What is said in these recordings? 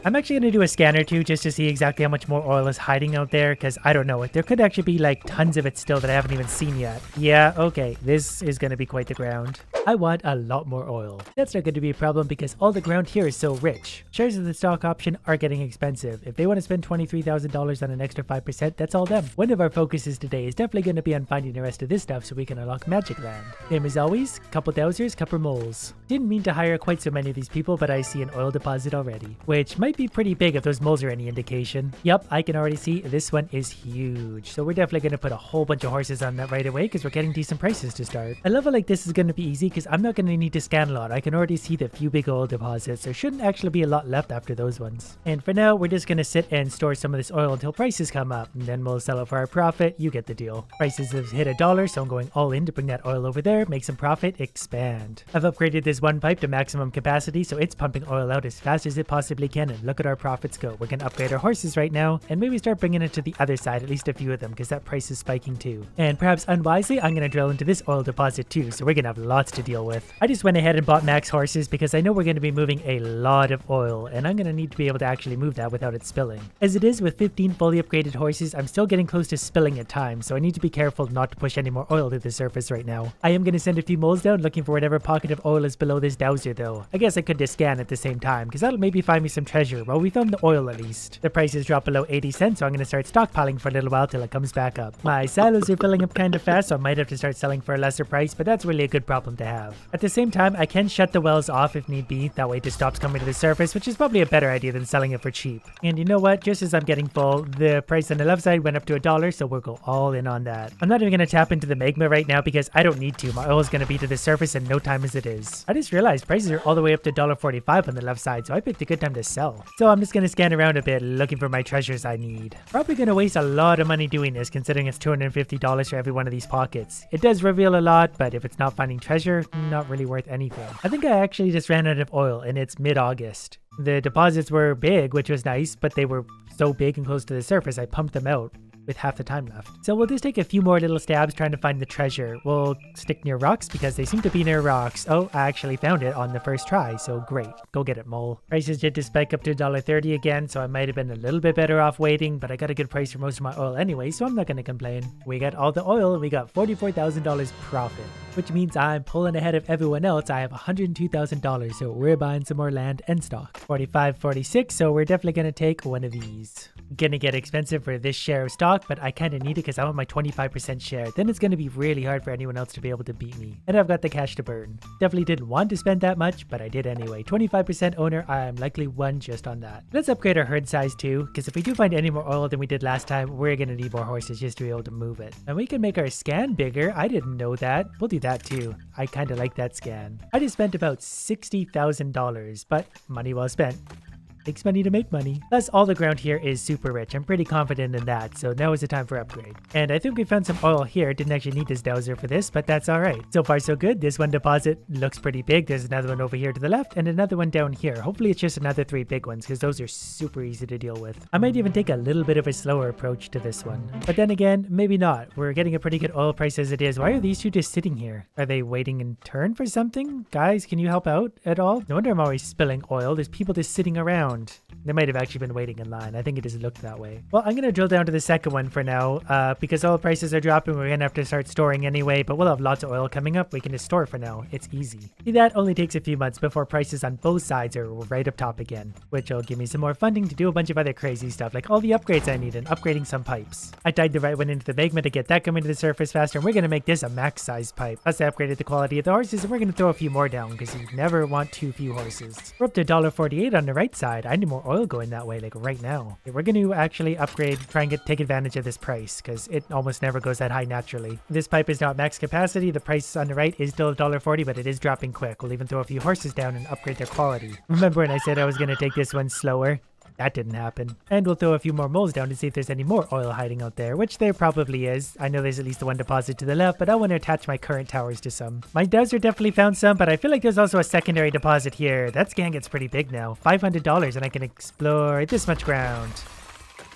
I'm actually going to do a scan or two just to see exactly how much more oil is hiding out there, because I don't know. There could actually be like tons of it still that I haven't even seen yet. Yeah, okay, this is going to be quite the ground. I want a lot more oil. That's not going to be a problem because all the ground here is so rich. Shares of the stock option are getting expensive. If they want to spend $23,000 on an extra 5%, that's all them. One of our focuses today is definitely going to be on finding the rest of this stuff so we can unlock magic land. Same as always, couple dowsers, couple moles. Didn't mean to hire quite so many of these people, but I see an oil deposit already, which might be pretty big if those moles are any indication. Yup, I can already see this one is huge. So we're definitely going to put a whole bunch of horses on that right away because we're getting decent prices to start. A level like this is going to be easy because I'm not going to need to scan a lot. I can already see the few big oil deposits. There shouldn't actually be a lot left after those ones. And for now, we're just going to sit and store some of this oil until prices come up, and then we'll sell it for our profit. You get the deal. Prices have hit $1, so I'm going all in to bring that oil over there, make some profit, expand. I've upgraded this one pipe to maximum capacity, so it's pumping oil out as fast as it possibly can, and look at our profits go. We're going to upgrade our horses right now, and maybe start bringing it to the other side, at least a few of them, because that price is spiking too. And perhaps unwisely, I'm going to drill into this oil deposit too, so we're going to have lots to deal with. I just went ahead and bought max horses because I know we're going to be moving a lot of oil, and I'm going to need to be able to actually move that without it spilling. As it is with 15 fully upgraded horses, I'm still getting close to spilling at times, so I need to be careful not to push any more oil to the surface right now. I am going to send a few moles down looking for whatever pocket of oil is below this dowser though. I guess I could just scan at the same time, because that'll maybe find me some treasure. Well, we found the oil at least. The prices dropped below 80 cents, so I'm going to start stockpiling for a little while till it comes back up. My silos are filling up kind of fast, so I might have to start selling for a lesser price, but that's really a good problem to have. At the same time, I can shut the wells off if need be. That way it just stops coming to the surface, which is probably a better idea than selling it for cheap. And you know what? Just as I'm getting full, the price on the left side went up to $1, so we'll go all in on that. I'm not even going to tap into the magma right now because I don't need to. My oil is going to be to the surface in no time as it is. I just realized prices are all the way up to $1.45 on the left side, so I picked a good time to sell. So I'm just going to scan around a bit looking for my treasures I need. Probably going to waste a lot of money doing this considering it's $250 for every one of these pockets. It does reveal a lot, but if it's not finding treasure, not really worth anything. I think I actually just ran out of oil and it's mid-August. The deposits were big, which was nice, but they were so big and close to the surface, I pumped them out with half the time left. So we'll just take a few more little stabs trying to find the treasure. We'll stick near rocks because they seem to be near rocks. Oh, I actually found it on the first try, so great. Go get it, mole. Prices did just spike up to $1.30 again, so I might have been a little bit better off waiting, but I got a good price for most of my oil anyway, so I'm not going to complain. We got all the oil, we got $44,000 profit, which means I'm pulling ahead of everyone else. I have $102,000, so we're buying some more land and stock. 45, 46, so we're definitely going to take one of these. Gonna get expensive for this share of stock, but I kind of need it because I want my 25% share. Then it's gonna be really hard for anyone else to be able to beat me. And I've got the cash to burn. Definitely didn't want to spend that much, but I did anyway. 25% owner, I'm likely won just on that. Let's upgrade our herd size too, because if we do find any more oil than we did last time, we're gonna need more horses just to be able to move it. And we can make our scan bigger. I didn't know that. We'll do that too. I kind of like that scan. I just spent about $60,000, but money well spent. Takes money to make money. Plus, all the ground here is super rich. I'm pretty confident in that, so now is the time for upgrade. And I think we found some oil here. Didn't actually need this dowser for this, but that's alright. So far, so good. This one deposit looks pretty big. There's another one over here to the left and another one down here. Hopefully, it's just another 3 big ones because those are super easy to deal with. I might even take a little bit of a slower approach to this one. But then again, maybe not. We're getting a pretty good oil price as it is. Why are these two just sitting here? Are they waiting in turn for something? Guys, can you help out at all? No wonder I'm always spilling oil. There's people just sitting around. They might have actually been waiting in line. I think it just looked that way. Well, I'm going to drill down to the second one for now because oil prices are dropping. We're going to have to start storing anyway, but we'll have lots of oil coming up. We can just store for now. It's easy. See, that only takes a few months before prices on both sides are right up top again, which will give me some more funding to do a bunch of other crazy stuff, like all the upgrades I need and upgrading some pipes. I tied the right one into the magma to get that coming to the surface faster, and we're going to make this a max size pipe. Plus, I upgraded the quality of the horses, and we're going to throw a few more down because you never want too few horses. We're up to $1.48 on the right side. I need more oil going that way, like right now. Okay, we're going to actually upgrade, try and take advantage of this price because it almost never goes that high naturally. This pipe is not max capacity. The price on the right is still $1.40, but it is dropping quick. We'll even throw a few horses down and upgrade their quality. Remember when I said I was going to take this one slower? That didn't happen. And we'll throw a few more moles down to see if there's any more oil hiding out there, which there probably is. I know there's at least one deposit to the left, but I want to attach my current towers to some. My dowser definitely found some, but I feel like there's also a secondary deposit here. That scan gets pretty big now. $500 and I can explore this much ground.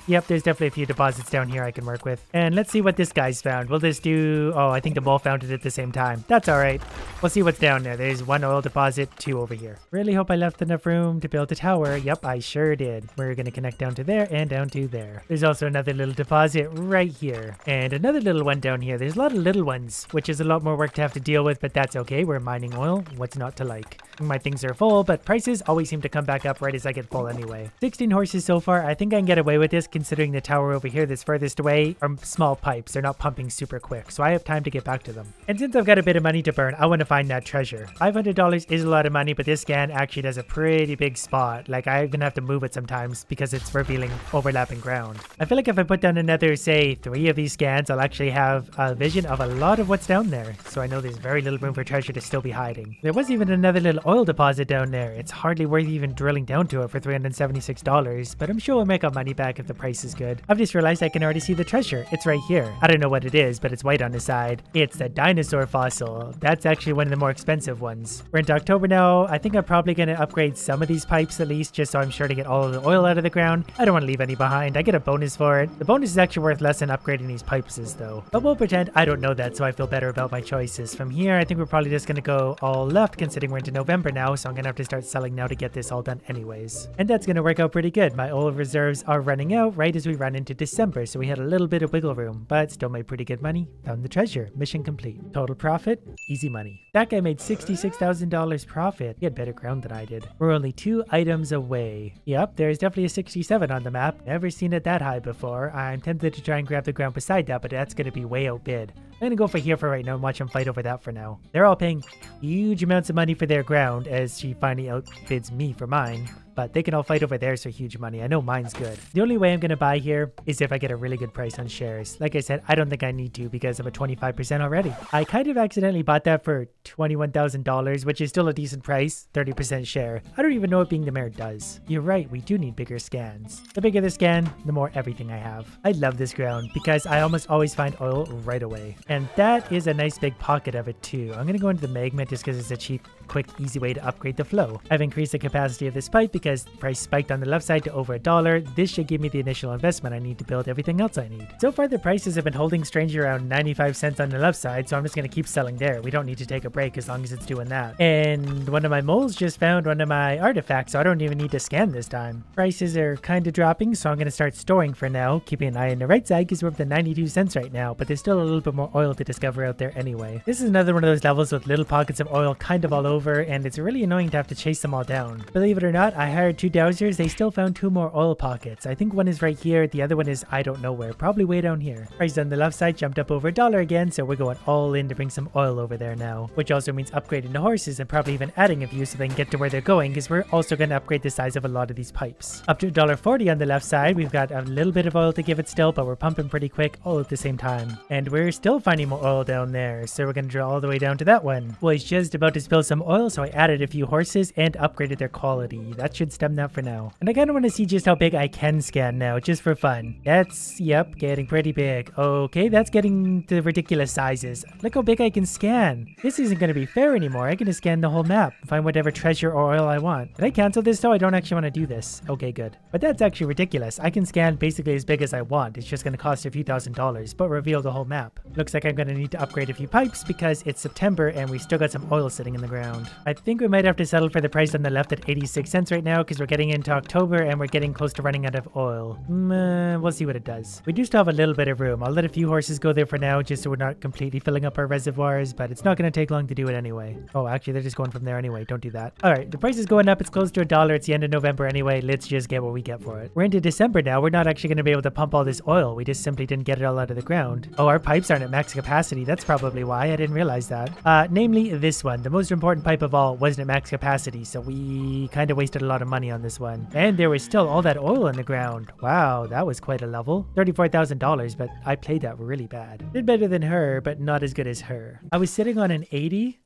Yep, there's definitely a few deposits down here I can work with. And let's see what this guy's found. We'll just do... Oh, I think the mole found it at the same time. That's all right. We'll see what's down there. There's 1 oil deposit, 2 over here. Really hope I left enough room to build a tower. Yep, I sure did. We're going to connect down to there and down to there. There's also another little deposit right here. And another little one down here. There's a lot of little ones, which is a lot more work to have to deal with, but that's okay. We're mining oil. What's not to like? My things are full, but prices always seem to come back up right as I get full anyway. 16 horses so far. I think I can get away with this considering the tower over here that's furthest away are small pipes. They're not pumping super quick, so I have time to get back to them. And since I've got a bit of money to burn, I want to find that treasure. $500 is a lot of money, but this scan actually does a pretty big spot. Like, I even have to move it sometimes because it's revealing overlapping ground. I feel like if I put down another, say, 3 of these scans, I'll actually have a vision of a lot of what's down there. So I know there's very little room for treasure to still be hiding. There was even another little oil deposit down there. It's hardly worth even drilling down to it for $376, but I'm sure we'll make our money back if the price is good. I've just realized I can already see the treasure. It's right here. I don't know what it is, but it's white on the side. It's the dinosaur fossil. That's actually one of the more expensive ones. We're into October now. I think I'm probably going to upgrade some of these pipes at least, just so I'm sure to get all of the oil out of the ground. I don't want to leave any behind. I get a bonus for it. The bonus is actually worth less than upgrading these pipes is though. But we'll pretend I don't know that, so I feel better about my choices. From here, I think we're probably just going to go all left considering we're into November now, so I'm going to have to start selling now to get this all done anyways. And that's going to work out pretty good. My oil reserves are running out right as we run into December, so we had a little bit of wiggle room, but still made pretty good money. Found the treasure. Mission complete. Total profit, easy money. That guy made $66,000 profit. He had better ground than I did. We're only 2 items away. Yep, there's definitely a 67 on the map. Never seen it that high before. I'm tempted to try and grab the ground beside that, but that's going to be way outbid. I'm going to go for here for right now and watch them fight over that for now. They're all paying huge amounts of money for their ground as she finally outbids me for mine. But they can all fight over theirs for huge money. I know mine's good. The only way I'm going to buy here is if I get a really good price on shares. Like I said, I don't think I need to because I'm at 25% already. I kind of accidentally bought that for $21,000, which is still a decent price, 30% share. I don't even know what being the mayor does. You're right, we do need bigger scans. The bigger the scan, the more everything I have. I love this ground because I almost always find oil right away. And that is a nice big pocket of it too. I'm going to go into the Magma just because it's a cheap, quick, easy way to upgrade the flow. I've increased the capacity of this pipe because the price spiked on the left side to over $1. This should give me the initial investment I need to build everything else I need. So far, the prices have been holding strangely around 95 cents on the left side, so I'm just going to keep selling there. We don't need to take a break as long as it's doing that. And one of my moles just found one of my artifacts, so I don't even need to scan this time. Prices are kind of dropping, so I'm going to start storing for now, keeping an eye on the right side because we're up to 92 cents right now, but there's still a little bit more oil to discover out there anyway. This is another one of those levels with little pockets of oil kind of all over, and it's really annoying to have to chase them all down. Believe it or not, I hired 2 dowsers. They still found 2 more oil pockets. I think one is right here. The other one is I don't know where. Probably way down here. Price on the left side jumped up over $1 again, so we're going all in to bring some oil over there now. Which also means upgrading the horses and probably even adding a few so they can get to where they're going because we're also going to upgrade the size of a lot of these pipes. Up to $1.40 on the left side. We've got a little bit of oil to give it still, but we're pumping pretty quick all at the same time. And we're still finding more oil down there, so we're going to drill all the way down to that one. Was just about to spill some oil, so I added a few horses and upgraded their quality. That should stem that for now. And I kind of want to see just how big I can scan now, just for fun. That's, yep, getting pretty big. Okay, that's getting to ridiculous sizes. Look how big I can scan. This isn't going to be fair anymore. I can just scan the whole map and find whatever treasure or oil I want. Did I cancel this though? I don't actually want to do this. Okay, good. But that's actually ridiculous. I can scan basically as big as I want. It's just going to cost a few $1,000s, but reveal the whole map. Looks like I'm going to need to upgrade a few pipes because it's September and we still got some oil sitting in the ground. I think we might have to settle for the price on the left at 86 cents right now because we're getting into October and we're getting close to running out of oil. We'll see what it does. We do still have a little bit of room. I'll let a few horses go there for now just so we're not completely filling up our reservoirs, but it's not going to take long to do it anyway. Oh, actually, they're just going from there anyway. Don't do that. All right, the price is going up. It's close to $1. It's the end of November anyway. Let's just get what we get for it. We're into December now. We're not actually going to be able to pump all this oil. We just simply didn't get it all out of the ground. Oh, our pipes aren't at max capacity. That's probably why. I didn't realize that. Namely, this one. The most important pipe of all wasn't at max capacity, so we kind of wasted a lot of money on this one. And there was still all that oil in the ground. Wow, that was quite a level. $34,000, but I played that really bad. Did better than her, but not as good as her. I was sitting on an 80.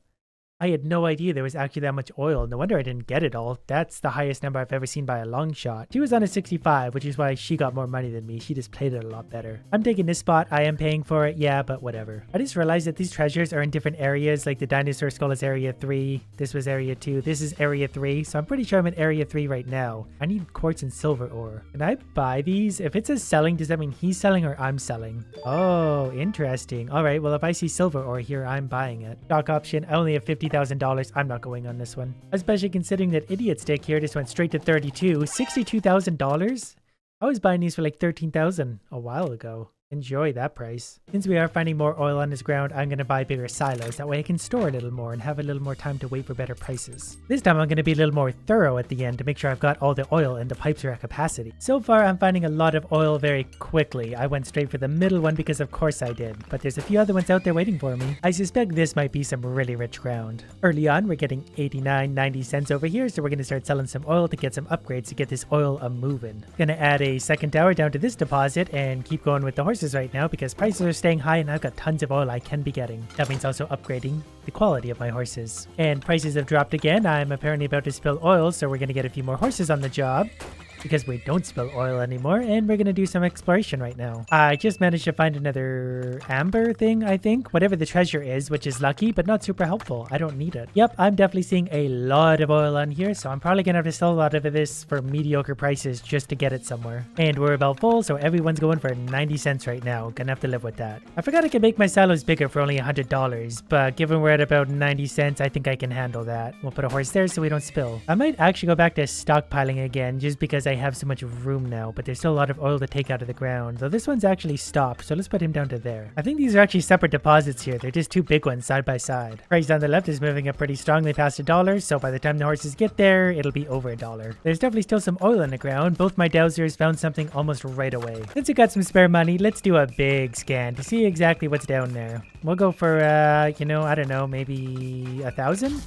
I had no idea there was actually that much oil. No wonder I didn't get it all. That's the highest number I've ever seen by a long shot. She was on a 65, which is why she got more money than me. She just played it a lot better. I'm taking this spot. I am paying for it. Yeah, but whatever. I just realized that these treasures are in different areas. Like the dinosaur skull is area 3. This was area 2. This is area 3. So I'm pretty sure I'm in area 3 right now. I need quartz and silver ore. Can I buy these? If it says selling, does that mean he's selling or I'm selling? Oh, interesting. All right. Well, if I see silver ore here, I'm buying it. Stock option. I only have $50,000. I'm not going on this one. Especially considering that idiot stick here just went straight to 32. $62,000? I was buying these for like 13,000 a while ago. Enjoy that price. Since we are finding more oil on this ground, I'm going to buy bigger silos. That way I can store a little more and have a little more time to wait for better prices. This time I'm going to be a little more thorough at the end to make sure I've got all the oil and the pipes are at capacity. So far I'm finding a lot of oil very quickly. I went straight for the middle one because of course I did. But there's a few other ones out there waiting for me. I suspect this might be some really rich ground. Early on we're getting 89-90 cents over here, so we're going to start selling some oil to get some upgrades to get this oil a-moving. Gonna add a second tower down to this deposit and keep going with the horses right now because prices are staying high and I've got tons of oil I can be getting. That means also upgrading the quality of my horses. And prices have dropped again. I'm apparently about to spill oil, so we're going to get a few more horses on the job because we don't spill oil anymore, and we're going to do some exploration right now. I just managed to find another amber thing, I think. Whatever the treasure is, which is lucky, but not super helpful. I don't need it. Yep, I'm definitely seeing a lot of oil on here, so I'm probably going to have to sell a lot of this for mediocre prices just to get it somewhere. And we're about full, so everyone's going for 90 cents right now. Gonna have to live with that. I forgot I can make my silos bigger for only $100, but given we're at about 90 cents, I think I can handle that. We'll put a horse there so we don't spill. I might actually go back to stockpiling again, just because I have so much room now, but there's still a lot of oil to take out of the ground, though this one's actually stopped, so let's put him down to there. I think these are actually separate deposits here. They're just two big ones side by side. Price on the left is moving up pretty strongly past $1, so by the time the horses get there, it'll be over $1. There's definitely still some oil in the ground. Both my dowsers found something almost right away. Since we got some spare money, let's do a big scan to see exactly what's down there. We'll go for, I don't know, maybe 1,000?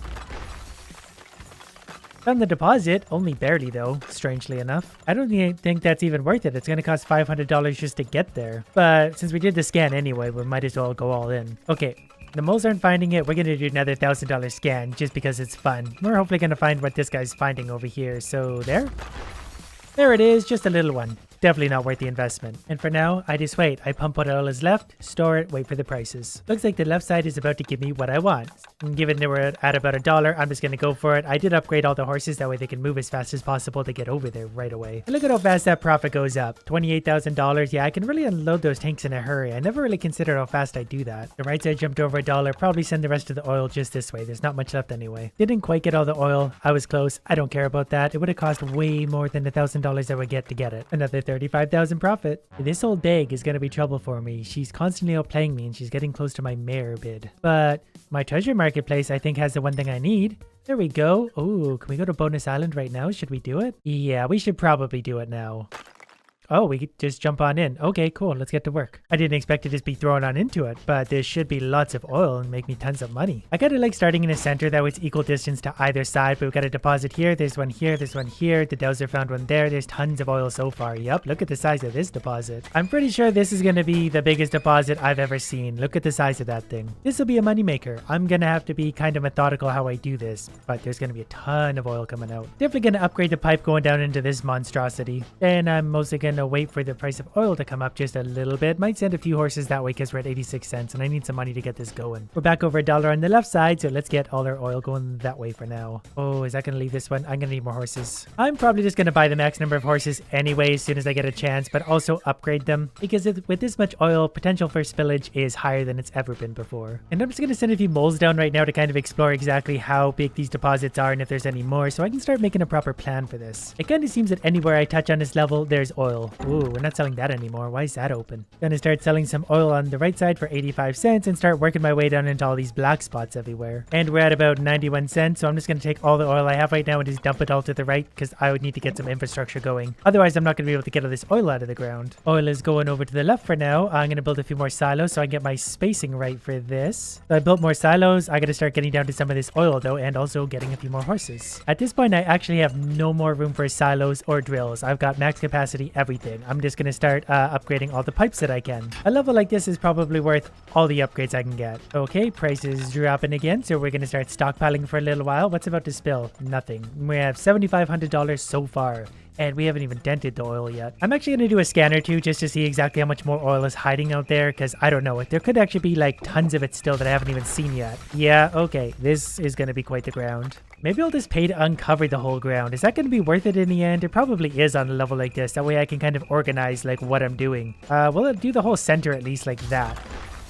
Found the deposit, only barely though, strangely enough. I don't think that's even worth it. It's going to cost $500 just to get there. But since we did the scan anyway, we might as well go all in. Okay, the moles aren't finding it. We're going to do another $1,000 scan just because it's fun. We're hopefully going to find what this guy's finding over here. So there it is, just a little one. Definitely not worth the investment. And for now, I just wait. I pump what oil is left, store it, wait for the prices. Looks like the left side is about to give me what I want. And given that we're at about $1, I'm just going to go for it. I did upgrade all the horses, that way they can move as fast as possible to get over there right away. And look at how fast that profit goes up. $28,000. Yeah, I can really unload those tanks in a hurry. I never really considered how fast I do that. The right side jumped over $1. Probably send the rest of the oil just this way. There's not much left anyway. Didn't quite get all the oil. I was close. I don't care about that. It would have cost way more than the $1,000 I would get to get it. Another 35,000 profit. This old bag is going to be trouble for me. She's constantly outplaying me and she's getting close to my mare bid. But my treasure marketplace, I think, has the one thing I need. There we go. Oh, can we go to Bonus Island right now? Should we do it? Yeah, we should probably do it now. Oh, we could just jump on in. Okay, cool. Let's get to work. I didn't expect to just be thrown on into it, but there should be lots of oil and make me tons of money. I kind of like starting in a center that was equal distance to either side, but we've got a deposit here. There's one here. There's one here. The dowser found one there. There's tons of oil so far. Yup, look at the size of this deposit. I'm pretty sure this is going to be the biggest deposit I've ever seen. Look at the size of that thing. This will be a moneymaker. I'm going to have to be kind of methodical how I do this, but there's going to be a ton of oil coming out. Definitely going to upgrade the pipe going down into this monstrosity. And I'm mostly going to wait for the price of oil to come up just a little bit. Might send a few horses that way because we're at 86 cents and I need some money to get this going. We're back over $1 on the left side, so let's get all our oil going that way for now. Oh, is that going to leave this one? I'm going to need more horses. I'm probably just going to buy the max number of horses anyway as soon as I get a chance, but also upgrade them because with this much oil, potential for spillage is higher than it's ever been before. And I'm just going to send a few moles down right now to kind of explore exactly how big these deposits are and if there's any more, so I can start making a proper plan for this. It kind of seems that anywhere I touch on this level, there's oil. Ooh, we're not selling that anymore. Why is that open? Gonna start selling some oil on the right side for 85 cents and start working my way down into all these black spots everywhere. And we're at about 91 cents, so I'm just gonna take all the oil I have right now and just dump it all to the right because I would need to get some infrastructure going. Otherwise, I'm not gonna be able to get all this oil out of the ground. Oil is going over to the left for now. I'm gonna build a few more silos so I can get my spacing right for this. So I built more silos. I gotta start getting down to some of this oil though, and also getting a few more horses. At this point, I actually have no more room for silos or drills. I've got max capacity everywhere. everything. I'm just going to start upgrading all the pipes that I can. A level like this is probably worth all the upgrades I can get. Okay, price is dropping again, so we're going to start stockpiling for a little while. What's about to spill? Nothing. We have $7,500 so far. And we haven't even dented the oil yet. I'm actually going to do a scan or two just to see exactly how much more oil is hiding out there, because I don't know it. There could actually be like tons of it still that I haven't even seen yet. Yeah, okay. This is going to be quite the ground. Maybe I'll just pay to uncover the whole ground. Is that going to be worth it in the end? It probably is on a level like this. That way I can kind of organize like what I'm doing. Will it do the whole center at least like that?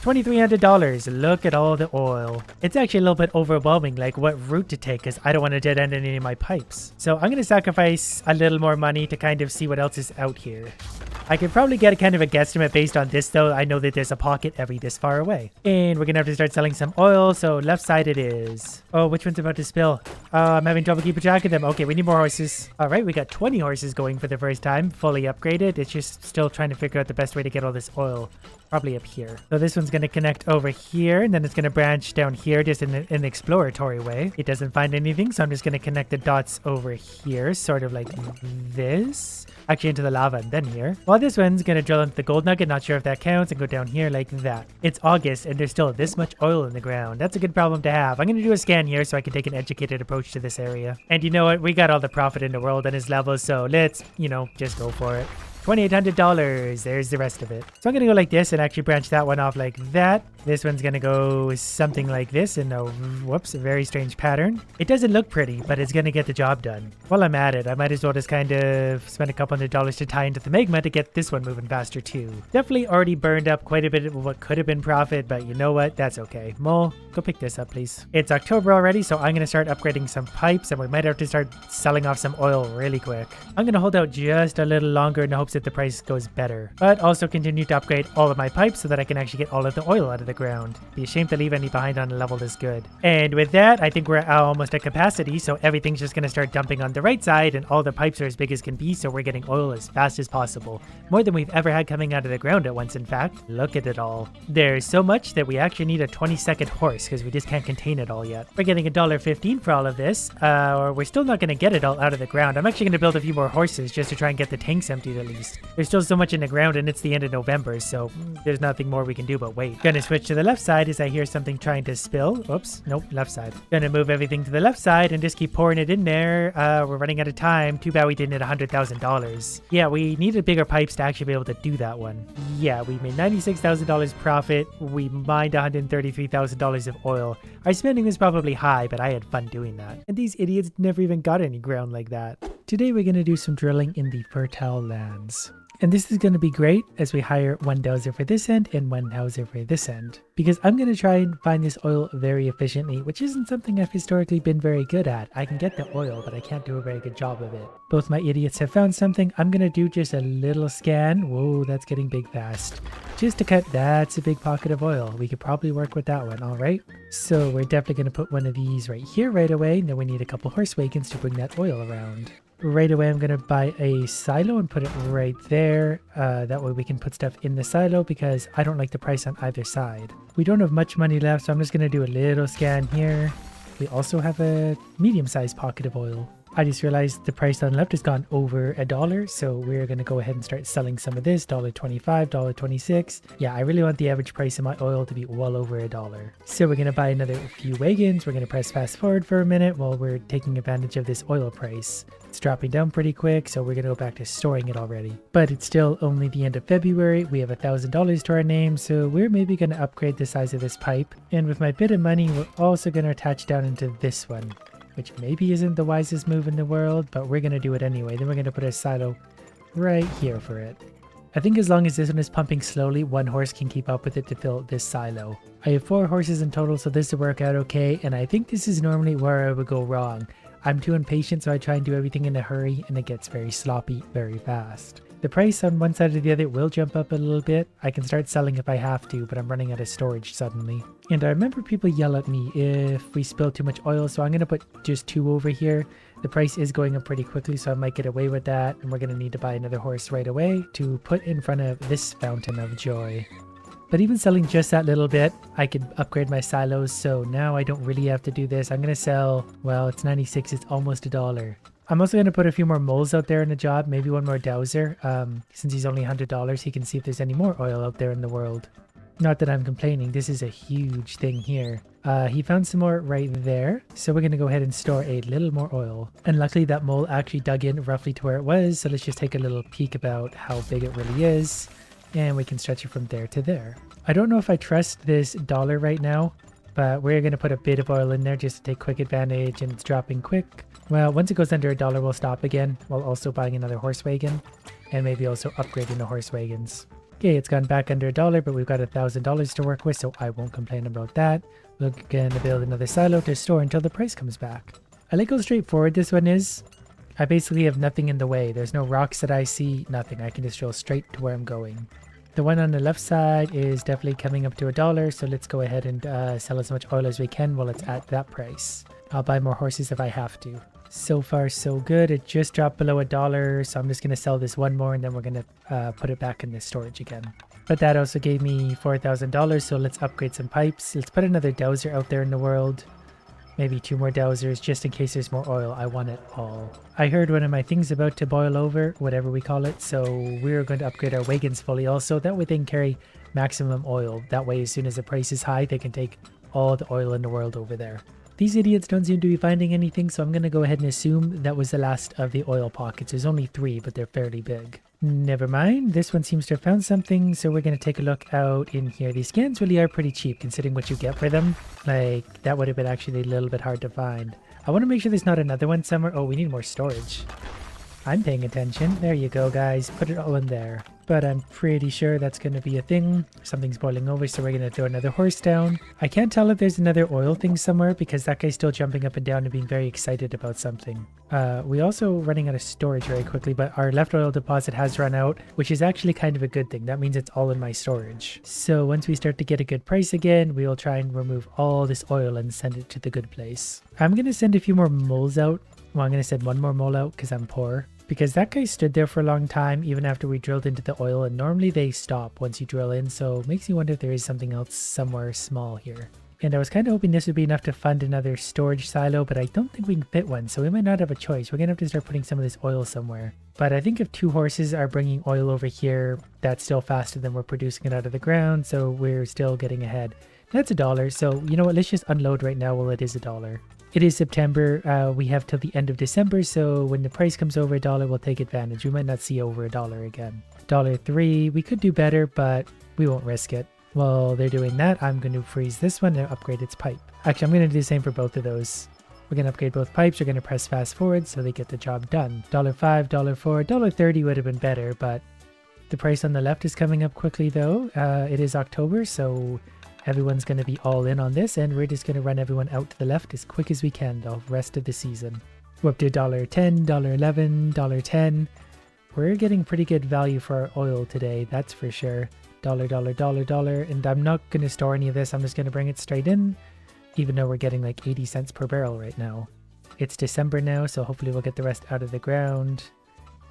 $2,300. Look at all the oil. It's actually a little bit overwhelming, like what route to take, because I don't want to dead end any of my pipes. So I'm going to sacrifice a little more money to kind of see what else is out here. I could probably get a kind of a guesstimate based on this, though. I know that there's a pocket every this far away. And we're going to have to start selling some oil, so left side it is. Oh, which one's about to spill? I'm having trouble keeping track of them. Okay, we need more horses. All right, we got 20 horses going for the first time, fully upgraded. It's just still trying to figure out the best way to get all this oil. Probably up here. So this one's going to connect over here, and then it's going to branch down here just in an exploratory way. It doesn't find anything, so I'm just going to connect the dots over here, sort of like this. Actually into the lava and then here. Well, this one's going to drill into the gold nugget, not sure if that counts, and go down here like that. It's August and there's still this much oil in the ground. That's a good problem to have. I'm going to do a scan here so I can take an educated approach to this area. And you know what? We got all the profit in the world on his level, so let's, just go for it. $2,800. There's the rest of it. So I'm going to go like this and actually branch that one off like that. This one's going to go something like this in a, whoops, a very strange pattern. It doesn't look pretty, but it's going to get the job done. While I'm at it, I might as well just kind of spend a couple $100 to tie into the Magma to get this one moving faster too. Definitely already burned up quite a bit of what could have been profit, but you know what? That's okay. Mo, go pick this up, please. It's October already, so I'm going to start upgrading some pipes and we might have to start selling off some oil really quick. I'm going to hold out just a little longer in the hopes that the price goes better, but also continue to upgrade all of my pipes so that I can actually get all of the oil out of the ground. Be ashamed to leave any behind on a level this good. And with that, I think we're almost at capacity, so everything's just going to start dumping on the right side and all the pipes are as big as can be, so we're getting oil as fast as possible. More than we've ever had coming out of the ground at once, in fact. Look at it all. There's so much that we actually need a 20-second horse because we just can't contain it all yet. We're getting $1.15 for all of this, or we're still not going to get it all out of the ground. I'm actually going to build a few more horses just to try and get the tanks emptied at least. There's still so much in the ground and it's the end of November, so there's nothing more we can do but wait. Gonna switch to the left side as I hear something trying to spill. Oops, nope, left side. Gonna move everything to the left side and just keep pouring it in there. We're running out of time. Too bad we didn't hit $100,000. Yeah, we needed bigger pipes to actually be able to do that one. Yeah, we made $96,000 profit. We mined $133,000 of oil. Our spending was probably high, but I had fun doing that. And these idiots never even got any ground like that. Today we're gonna do some drilling in the fertile lands. And this is going to be great as we hire one dowser for this end and one houser for this end. Because I'm going to try and find this oil very efficiently, which isn't something I've historically been very good at. I can get the oil, but I can't do a very good job of it. Both my idiots have found something. I'm going to do just a little scan. Whoa, that's getting big fast. Just to cut, that's a big pocket of oil. We could probably work with that one, all right? So we're definitely going to put one of these right here right away. Now we need a couple horse wagons to bring that oil around. Right away, I'm going to buy a silo and put it right there. That way we can put stuff in the silo because I don't like the price on either side. We don't have much money left, so I'm just going to do a little scan here. We also have a medium-sized pocket of oil. I just realized the price on the left has gone over $1, so we're going to go ahead and start selling some of this. $1.25, $1.26. Yeah, I really want the average price of my oil to be well over $1. So we're going to buy another few wagons. We're going to press fast forward for a minute while we're taking advantage of this oil price. It's dropping down pretty quick, so we're going to go back to storing it already. But it's still only the end of February. We have $1,000 to our name, so we're maybe going to upgrade the size of this pipe. And with my bit of money, we're also going to attach down into this one, which maybe isn't the wisest move in the world, but we're going to do it anyway. Then we're going to put a silo right here for it. I think as long as this one is pumping slowly, one horse can keep up with it to fill this silo. I have 4 horses in total, so this will work out okay, and I think this is normally where I would go wrong. I'm too impatient, so I try and do everything in a hurry, and it gets very sloppy very fast. The price on one side or the other will jump up a little bit. I can start selling if I have to, but I'm running out of storage suddenly. And I remember people yell at me if we spill too much oil, so I'm going to put just 2 over here. The price is going up pretty quickly, so I might get away with that, and we're going to need to buy another horse right away to put in front of this fountain of joy. But even selling just that little bit, I could upgrade my silos, so now I don't really have to do this. I'm going to sell, well, it's 96, it's almost $1. I'm also going to put a few more moles out there in the job, maybe one more dowser. Since he's only $100, he can see if there's any more oil out there in the world. Not that I'm complaining, this is a huge thing here. He found some more right there, so we're going to go ahead and store a little more oil. And luckily that mole actually dug in roughly to where it was, so let's just take a little peek about how big it really is, and we can stretch it from there to there. I don't know if I trust this dollar right now, but we're going to put a bit of oil in there just to take quick advantage, and it's dropping quick. Well, once it goes under $1, we'll stop again, while also buying another horse wagon, and maybe also upgrading the horse wagons. Okay, it's gone back under $1, but we've got $1,000 to work with, so I won't complain about that. We're going to build another silo to store until the price comes back. I like how straightforward this one is. I basically have nothing in the way. There's no rocks that I see, nothing. I can just drill straight to where I'm going. The one on the left side is definitely coming up to $1, so let's go ahead and sell as much oil as we can while it's at that price. I'll buy more horses if I have to. So far so good. It just dropped below $1, so I'm just going to sell this one more and then we're going to put it back in the storage again. But that also gave me $4,000, so let's upgrade some pipes. Let's put another dowser out there in the world. Maybe 2 more dowsers just in case there's more oil. I want it all. I heard one of my things about to boil over, whatever we call it, so we're going to upgrade our wagons fully also. That way they can carry maximum oil. That way as soon as the price is high, they can take all the oil in the world over there. These idiots don't seem to be finding anything, so I'm going to go ahead and assume that was the last of the oil pockets. There's only 3, but they're fairly big. Never mind, this one seems to have found something, so we're going to take a look out in here. These scans really are pretty cheap considering what you get for them. Like, that would have been actually a little bit hard to find. I want to make sure there's not another one somewhere. Oh, we need more storage. I'm paying attention. There you go, guys. Put it all in there. But I'm pretty sure that's going to be a thing. Something's boiling over, so we're going to throw another horse down. I can't tell if there's another oil thing somewhere because that guy's still jumping up and down and being very excited about something. We also running out of storage very quickly, but our left oil deposit has run out, which is actually kind of a good thing. That means it's all in my storage. So once we start to get a good price again, we will try and remove all this oil and send it to the good place. I'm going to send a few more moles out. Well, I'm going to send one more mole out because I'm poor. Because that guy stood there for a long time even after we drilled into the oil, and normally they stop once you drill in, so it makes me wonder if there is something else somewhere small here. And I was kind of hoping this would be enough to fund another storage silo, but I don't think we can fit one, so we might not have a choice. We're going to have to start putting some of this oil somewhere. But I think if 2 horses are bringing oil over here, that's still faster than we're producing it out of the ground, so we're still getting ahead. That's $1, so you know what, let's just unload right now while it is $1. It is September, we have till the end of December, so when the price comes over $1, we'll take advantage. We might not see over $1 again. $3, we could do better, but we won't risk it. While they're doing that, I'm going to freeze this one and upgrade its pipe. Actually, I'm going to do the same for both of those. We're going to upgrade both pipes, we're going to press fast forward so they get the job done. $5, $4, $30 would have been better, but the price on the left is coming up quickly though. It is October, so everyone's going to be all in on this, and we're just going to run everyone out to the left as quick as we can the rest of the season. We're up to $10, $11, $10. We're getting pretty good value for our oil today, that's for sure. $, and I'm not going to store any of this. I'm just going to bring it straight in, even though we're getting like 80 cents per barrel right now. It's December now, so hopefully we'll get the rest out of the ground.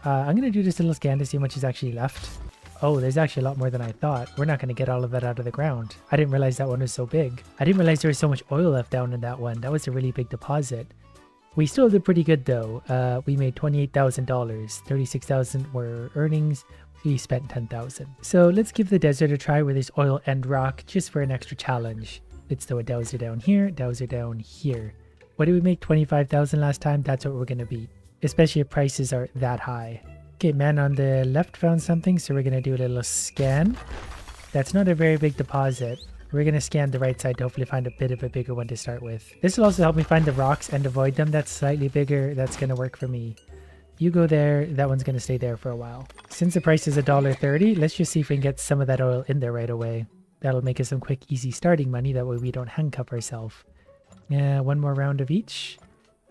I'm going to do this little scan to see how much is actually left. Oh, there's actually a lot more than I thought. We're not going to get all of that out of the ground. I didn't realize that one was so big. I didn't realize there was so much oil left down in that one. That was a really big deposit. We still did pretty good though. We made $28,000. $36,000 were earnings. We spent $10,000. So let's give the desert a try where there's oil and rock just for an extra challenge. Let's throw a dowser down here, dowser down here. What did we make? $25,000 last time? That's what we're going to beat. Especially if prices are that high. Okay, man on the left found something, so we're going to do a little scan. That's not a very big deposit. We're going to scan the right side to hopefully find a bit of a bigger one to start with. This will also help me find the rocks and avoid them. That's slightly bigger. That's going to work for me. You go there. That one's going to stay there for a while. Since the price is $1.30, let's just see if we can get some of that oil in there right away. That'll make us some quick, easy starting money. That way we don't handcuff ourselves. Yeah, one more round of each.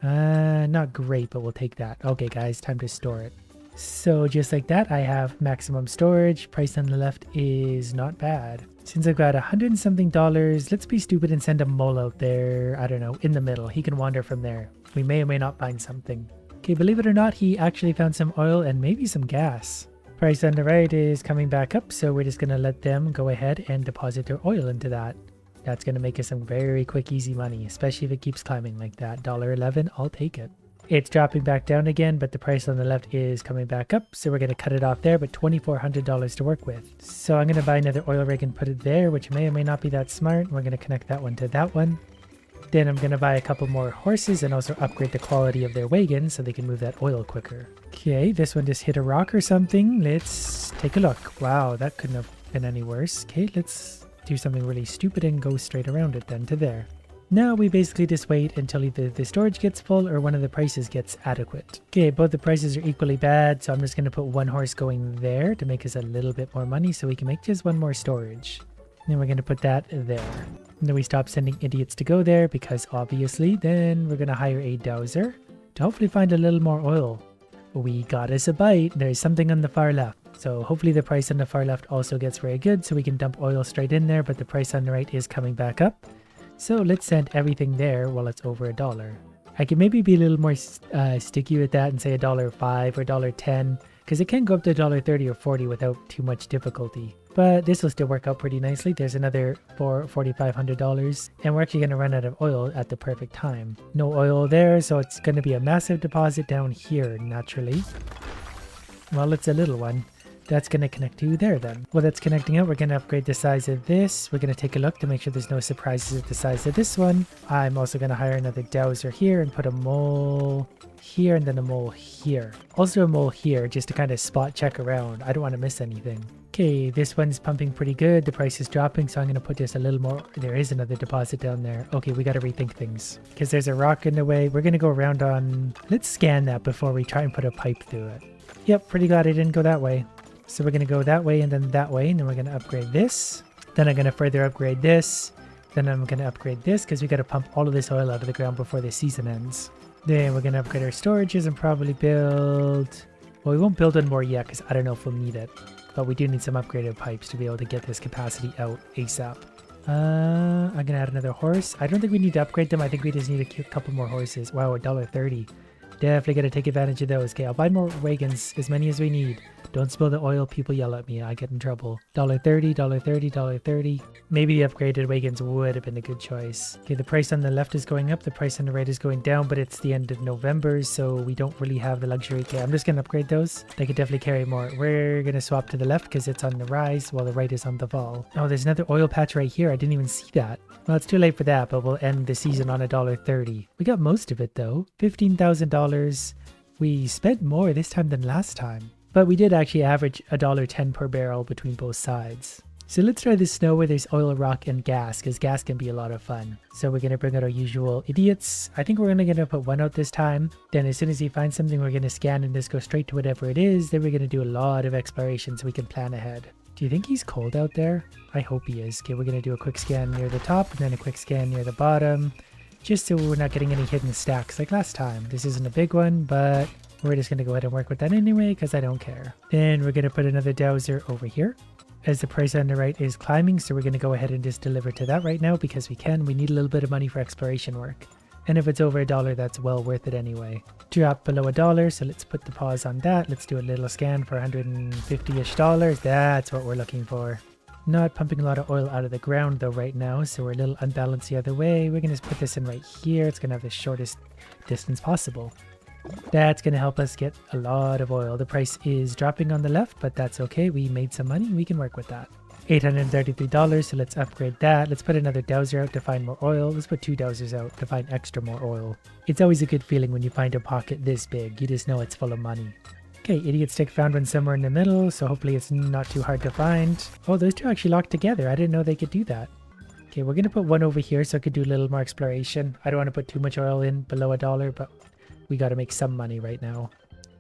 Not great, but we'll take that. Okay, guys, time to store it. So just like that, I have maximum storage. Price on the left is not bad. Since I've got $100 and something, let's be stupid and send a mole out there, I don't know, in the middle. He can wander from there. We may or may not find something. Okay, believe it or not, he actually found some oil and maybe some gas. Price on the right is coming back up, so we're just going to let them go ahead and deposit their oil into that. That's going to make us some very quick, easy money, especially if it keeps climbing like that. $11, I'll take it. It's dropping back down again, but the price on the left is coming back up. So we're going to cut it off there, but $2,400 to work with. So I'm going to buy another oil rig and put it there, which may or may not be that smart. We're going to connect that one to that one. Then I'm going to buy a couple more horses and also upgrade the quality of their wagons so they can move that oil quicker. Okay, this one just hit a rock or something. Let's take a look. Wow, that couldn't have been any worse. Okay, let's do something really stupid and go straight around it then to there. Now we basically just wait until either the storage gets full or one of the prices gets adequate. Okay, both the prices are equally bad, so I'm just going to put one horse going there to make us a little bit more money so we can make just one more storage. Then we're going to put that there. And then we stop sending idiots to go there because obviously then we're going to hire a dowser to hopefully find a little more oil. We got us a bite. There's something on the far left. So hopefully the price on the far left also gets very good so we can dump oil straight in there, but the price on the right is coming back up. So let's send everything there while it's over $1. I can maybe be a little more sticky with that and say $1.05 or $1.10 because it can go up to $1.30 or $1.40 without too much difficulty. But this will still work out pretty nicely. There's another $4,500 and we're actually going to run out of oil at the perfect time. No oil there, so it's going to be a massive deposit down here naturally. Well, it's a little one. That's going to connect to there then. Well, that's connecting out. We're going to upgrade the size of this. We're going to take a look to make sure there's no surprises at the size of this one. I'm also going to hire another dowser here and put a mole here and then a mole here. Also a mole here just to kind of spot check around. I don't want to miss anything. Okay, this one's pumping pretty good. The price is dropping, so I'm going to put this a little more. There is another deposit down there. Okay, we got to rethink things because there's a rock in the way. We're going to go around on... Let's scan that before we try and put a pipe through it. Yep, pretty glad I didn't go that way. So we're going to go that way and then that way, and then we're going to upgrade this. Then I'm going to further upgrade this. Then I'm going to upgrade this because we got to pump all of this oil out of the ground before the season ends. Then we're going to upgrade our storages and probably build... Well, we won't build one more yet because I don't know if we'll need it. But we do need some upgraded pipes to be able to get this capacity out ASAP. I'm going to add another horse. I don't think we need to upgrade them. I think we just need a couple more horses. Wow, $1.30. Definitely got to take advantage of those. Okay, I'll buy more wagons, as many as we need. Don't spill the oil, people yell at me, I get in trouble. $1.30, $1.30, $1.30. Maybe the upgraded wagons would have been a good choice. Okay, the price on the left is going up, the price on the right is going down, but it's the end of November, so we don't really have the luxury. Okay, I'm just going to upgrade those. They could definitely carry more. We're going to swap to the left because it's on the rise, while the right is on the fall. Oh, there's another oil patch right here. I didn't even see that. Well, it's too late for that, but we'll end the season on $1.30. We got most of it though. $15,000. We spent more this time than last time. But we did actually average $1.10 per barrel between both sides. So let's try the snow where there's oil, rock, and gas, because gas can be a lot of fun. So we're going to bring out our usual idiots. I think we're only going to put one out this time. Then as soon as he finds something, we're going to scan and just go straight to whatever it is. Then we're going to do a lot of exploration so we can plan ahead. Do you think he's cold out there? I hope he is. Okay, we're going to do a quick scan near the top and then a quick scan near the bottom. Just so we're not getting any hidden stacks like last time. This isn't a big one, but... we're just going to go ahead and work with that anyway because I don't care. Then we're going to put another dowser over here as the price on the right is climbing. So we're going to go ahead and just deliver to that right now because we can. We need a little bit of money for exploration work. And if it's over $1, that's well worth it anyway. Drop below $1. So let's put the pause on that. Let's do a little scan for $150-ish. That's what we're looking for. Not pumping a lot of oil out of the ground though right now. So we're a little unbalanced the other way. We're going to just put this in right here. It's going to have the shortest distance possible. That's going to help us get a lot of oil. The price is dropping on the left, but that's okay. We made some money. We can work with that. $833, so let's upgrade that. Let's put another dowser out to find more oil. Let's put 2 dowsers out to find extra more oil. It's always a good feeling when you find a pocket this big. You just know it's full of money. Okay, idiot stick found one somewhere in the middle, so hopefully it's not too hard to find. Oh, those two actually locked together. I didn't know they could do that. Okay, we're going to put one over here so I could do a little more exploration. I don't want to put too much oil in below $1, but we got to make some money right now.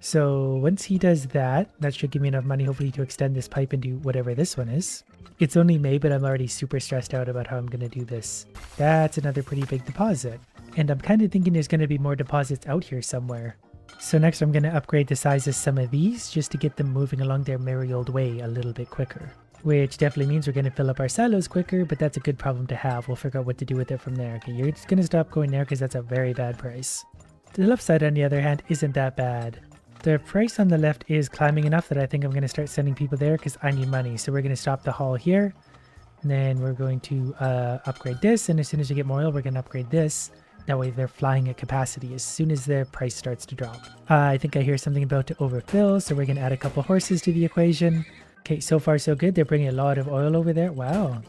So once he does that, that should give me enough money hopefully to extend this pipe and do whatever this one is. It's only May, but I'm already super stressed out about how I'm going to do this. That's another pretty big deposit. And I'm kind of thinking there's going to be more deposits out here somewhere. So next I'm going to upgrade the size of some of these just to get them moving along their merry old way a little bit quicker. Which definitely means we're going to fill up our silos quicker, but that's a good problem to have. We'll figure out what to do with it from there. Okay, you're just going to stop going there because that's a very bad price. The left side, on the other hand, isn't that bad. The price on the left is climbing enough that I think I'm going to start sending people there because I need money. So we're going to stop the haul here. And then we're going to upgrade this. And as soon as we get more oil, we're going to upgrade this. That way they're flying at capacity as soon as their price starts to drop. I think I hear something about to overfill, so we're going to add a couple horses to the equation. Okay, so far so good. They're bringing a lot of oil over there. Wow.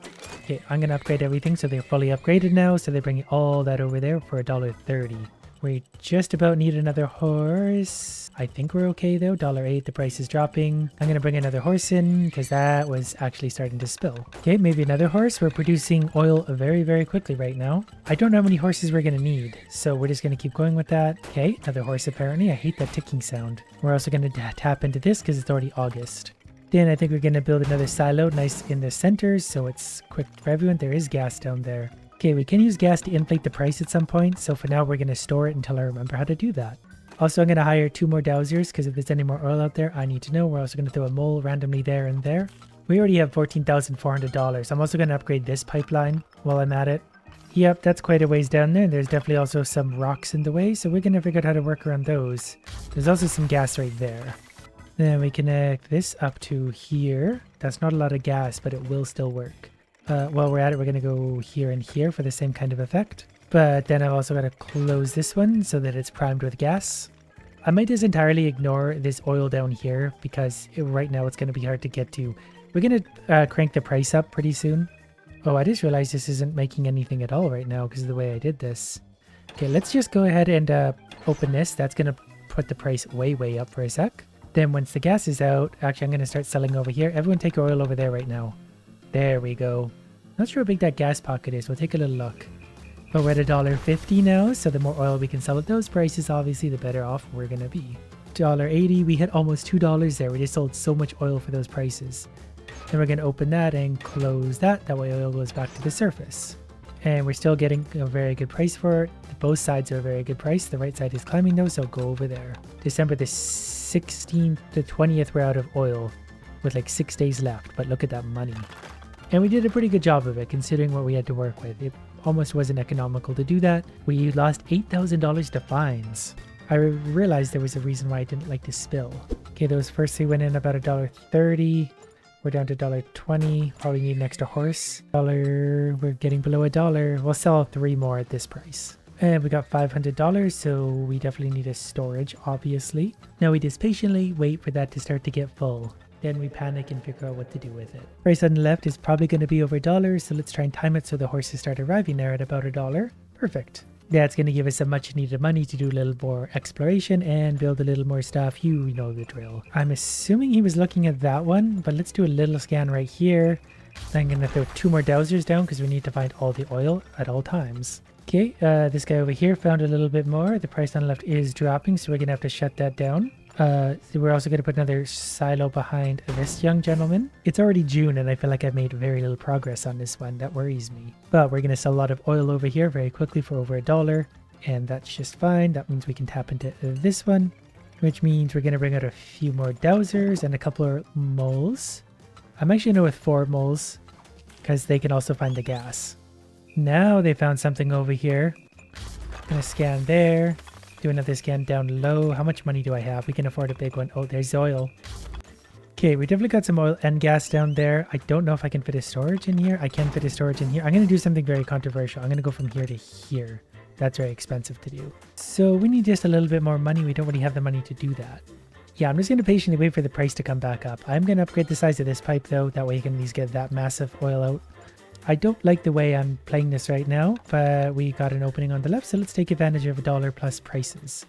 Okay, I'm going to upgrade everything so they're fully upgraded now. So they're bringing all that over there for $1.30. We just about need another horse. I think we're okay though. $8, the price is dropping. I'm going to bring another horse in because that was actually starting to spill. Okay, maybe another horse. We're producing oil very, very quickly right now. I don't know how many horses we're going to need, so we're just going to keep going with that. Okay, another horse apparently. I hate that ticking sound. We're also going to tap into this because it's already August. Then I think we're going to build another silo nice in the center so it's quick for everyone. There is gas down there. Okay, we can use gas to inflate the price at some point, so for now we're going to store it until I remember how to do that. Also, I'm going to hire 2 more dowsers because if there's any more oil out there, I need to know. We're also going to throw a mole randomly there and there. We already have $14,400. I'm also going to upgrade this pipeline while I'm at it. Yep, that's quite a ways down there. There's definitely also some rocks in the way, so we're going to figure out how to work around those. There's also some gas right there. Then we connect this up to here. That's not a lot of gas, but it will still work. While we're at it, we're going to go here and here for the same kind of effect. But then I've also got to close this one so that it's primed with gas. I might just entirely ignore this oil down here because right now it's going to be hard to get to. We're going to crank the price up pretty soon. Oh, I just realized this isn't making anything at all right now because of the way I did this. Okay, let's just go ahead and open this. That's going to put the price way, way up for a sec. Then once the gas is out, actually I'm going to start selling over here. Everyone take oil over there right now. There we go. Not sure how big that gas pocket is. We'll take a little look. But we're at $1.50 now, so the more oil we can sell at those prices, obviously, the better off we're going to be. $1.80, we hit almost $2 there. We just sold so much oil for those prices. Then we're going to open that and close that. That way oil goes back to the surface. And we're still getting a very good price for it. Both sides are a very good price. The right side is climbing though, so go over there. December the 16th to 20th, we're out of oil with like 6 days left. But look at that money. And we did a pretty good job of it considering what we had to work with. It almost wasn't economical to do that. We lost $8,000 to fines. I realized there was a reason why I didn't like to spill. Okay, those first 3 went in about $1.30. We're down to $1.20. Probably need an extra horse. We're getting below $1. We'll sell 3 more at this price. And we got $500, so we definitely need a storage, obviously. Now we just patiently wait for that to start to get full. Then we panic and figure out what to do with it. Price on the left is probably going to be over $1, so let's try and time it so the horses start arriving there at about $1. Perfect. That's going to give us some much needed money to do a little more exploration and build a little more stuff. You know the drill. I'm assuming he was looking at that one, but let's do a little scan right here. I'm going to throw 2 more dowsers down because we need to find all the oil at all times. Okay, this guy over here found a little bit more. The price on the left is dropping, so we're going to have to shut that down. So we're also going to put another silo behind this young gentleman. It's already June and I feel like I've made very little progress on this one. That worries me. But we're going to sell a lot of oil over here very quickly for over $1. And that's just fine. That means we can tap into this one, which means we're going to bring out a few more dowsers and a couple of moles. I'm actually going to go with 4 moles because they can also find the gas. Now they found something over here. Going to scan there. Do another scan down low. How much money do I have? We can afford a big one. Oh, there's oil. Okay, we definitely got some oil and gas down there. I don't know if I can fit a storage in here. I can fit a storage in here. I'm going to do something very controversial. I'm going to go from here to here. That's very expensive to do. So we need just a little bit more money. We don't really have the money to do that. Yeah, I'm just going to patiently wait for the price to come back up. I'm going to upgrade the size of this pipe though. That way you can at least get that massive oil out. I don't like the way I'm playing this right now, but we got an opening on the left, so let's take advantage of $1 plus prices.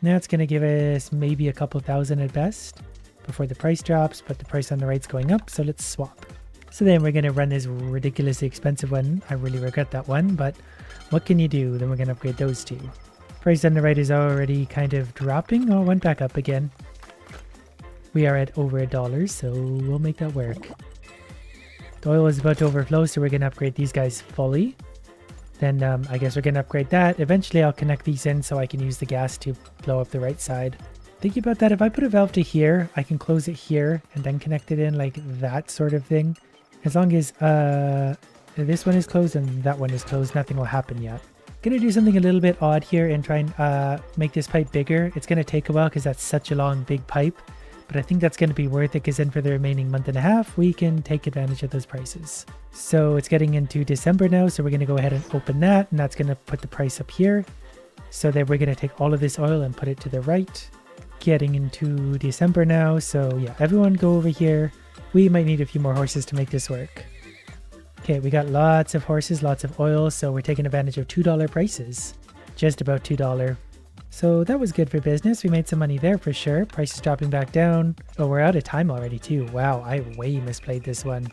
Now it's going to give us maybe a couple thousand at best before the price drops, but the price on the right's going up, so let's swap. So then we're going to run this ridiculously expensive one. I really regret that one, but what can you do? Then we're going to upgrade those 2. Price on the right is already kind of dropping. Oh, it went back up again. We are at over $1, so we'll make that work. The oil is about to overflow, so we're going to upgrade these guys fully. Then I guess we're going to upgrade that. Eventually I'll connect these in so I can use the gas to blow up the right side. Thinking about that, if I put a valve to here, I can close it here and then connect it in like that sort of thing. As long as this one is closed and that one is closed, nothing will happen yet. Going to do something a little bit odd here and try and make this pipe bigger. It's going to take a while because that's such a long big pipe. but I think that's going to be worth it because then for the remaining month and a half, we can take advantage of those prices. So it's getting into December now, so we're going to go ahead and open that, and that's going to put the price up here. So then we're going to take all of this oil and put it to the right. Getting into December now, so yeah, everyone go over here. We might need a few more horses to make this work. Okay, we got lots of horses, lots of oil, so we're taking advantage of $2 prices. Just about $2. So that was good for business. We made some money there for sure. Price is dropping back down. Oh, we're out of time already too. Wow, I way misplayed this one.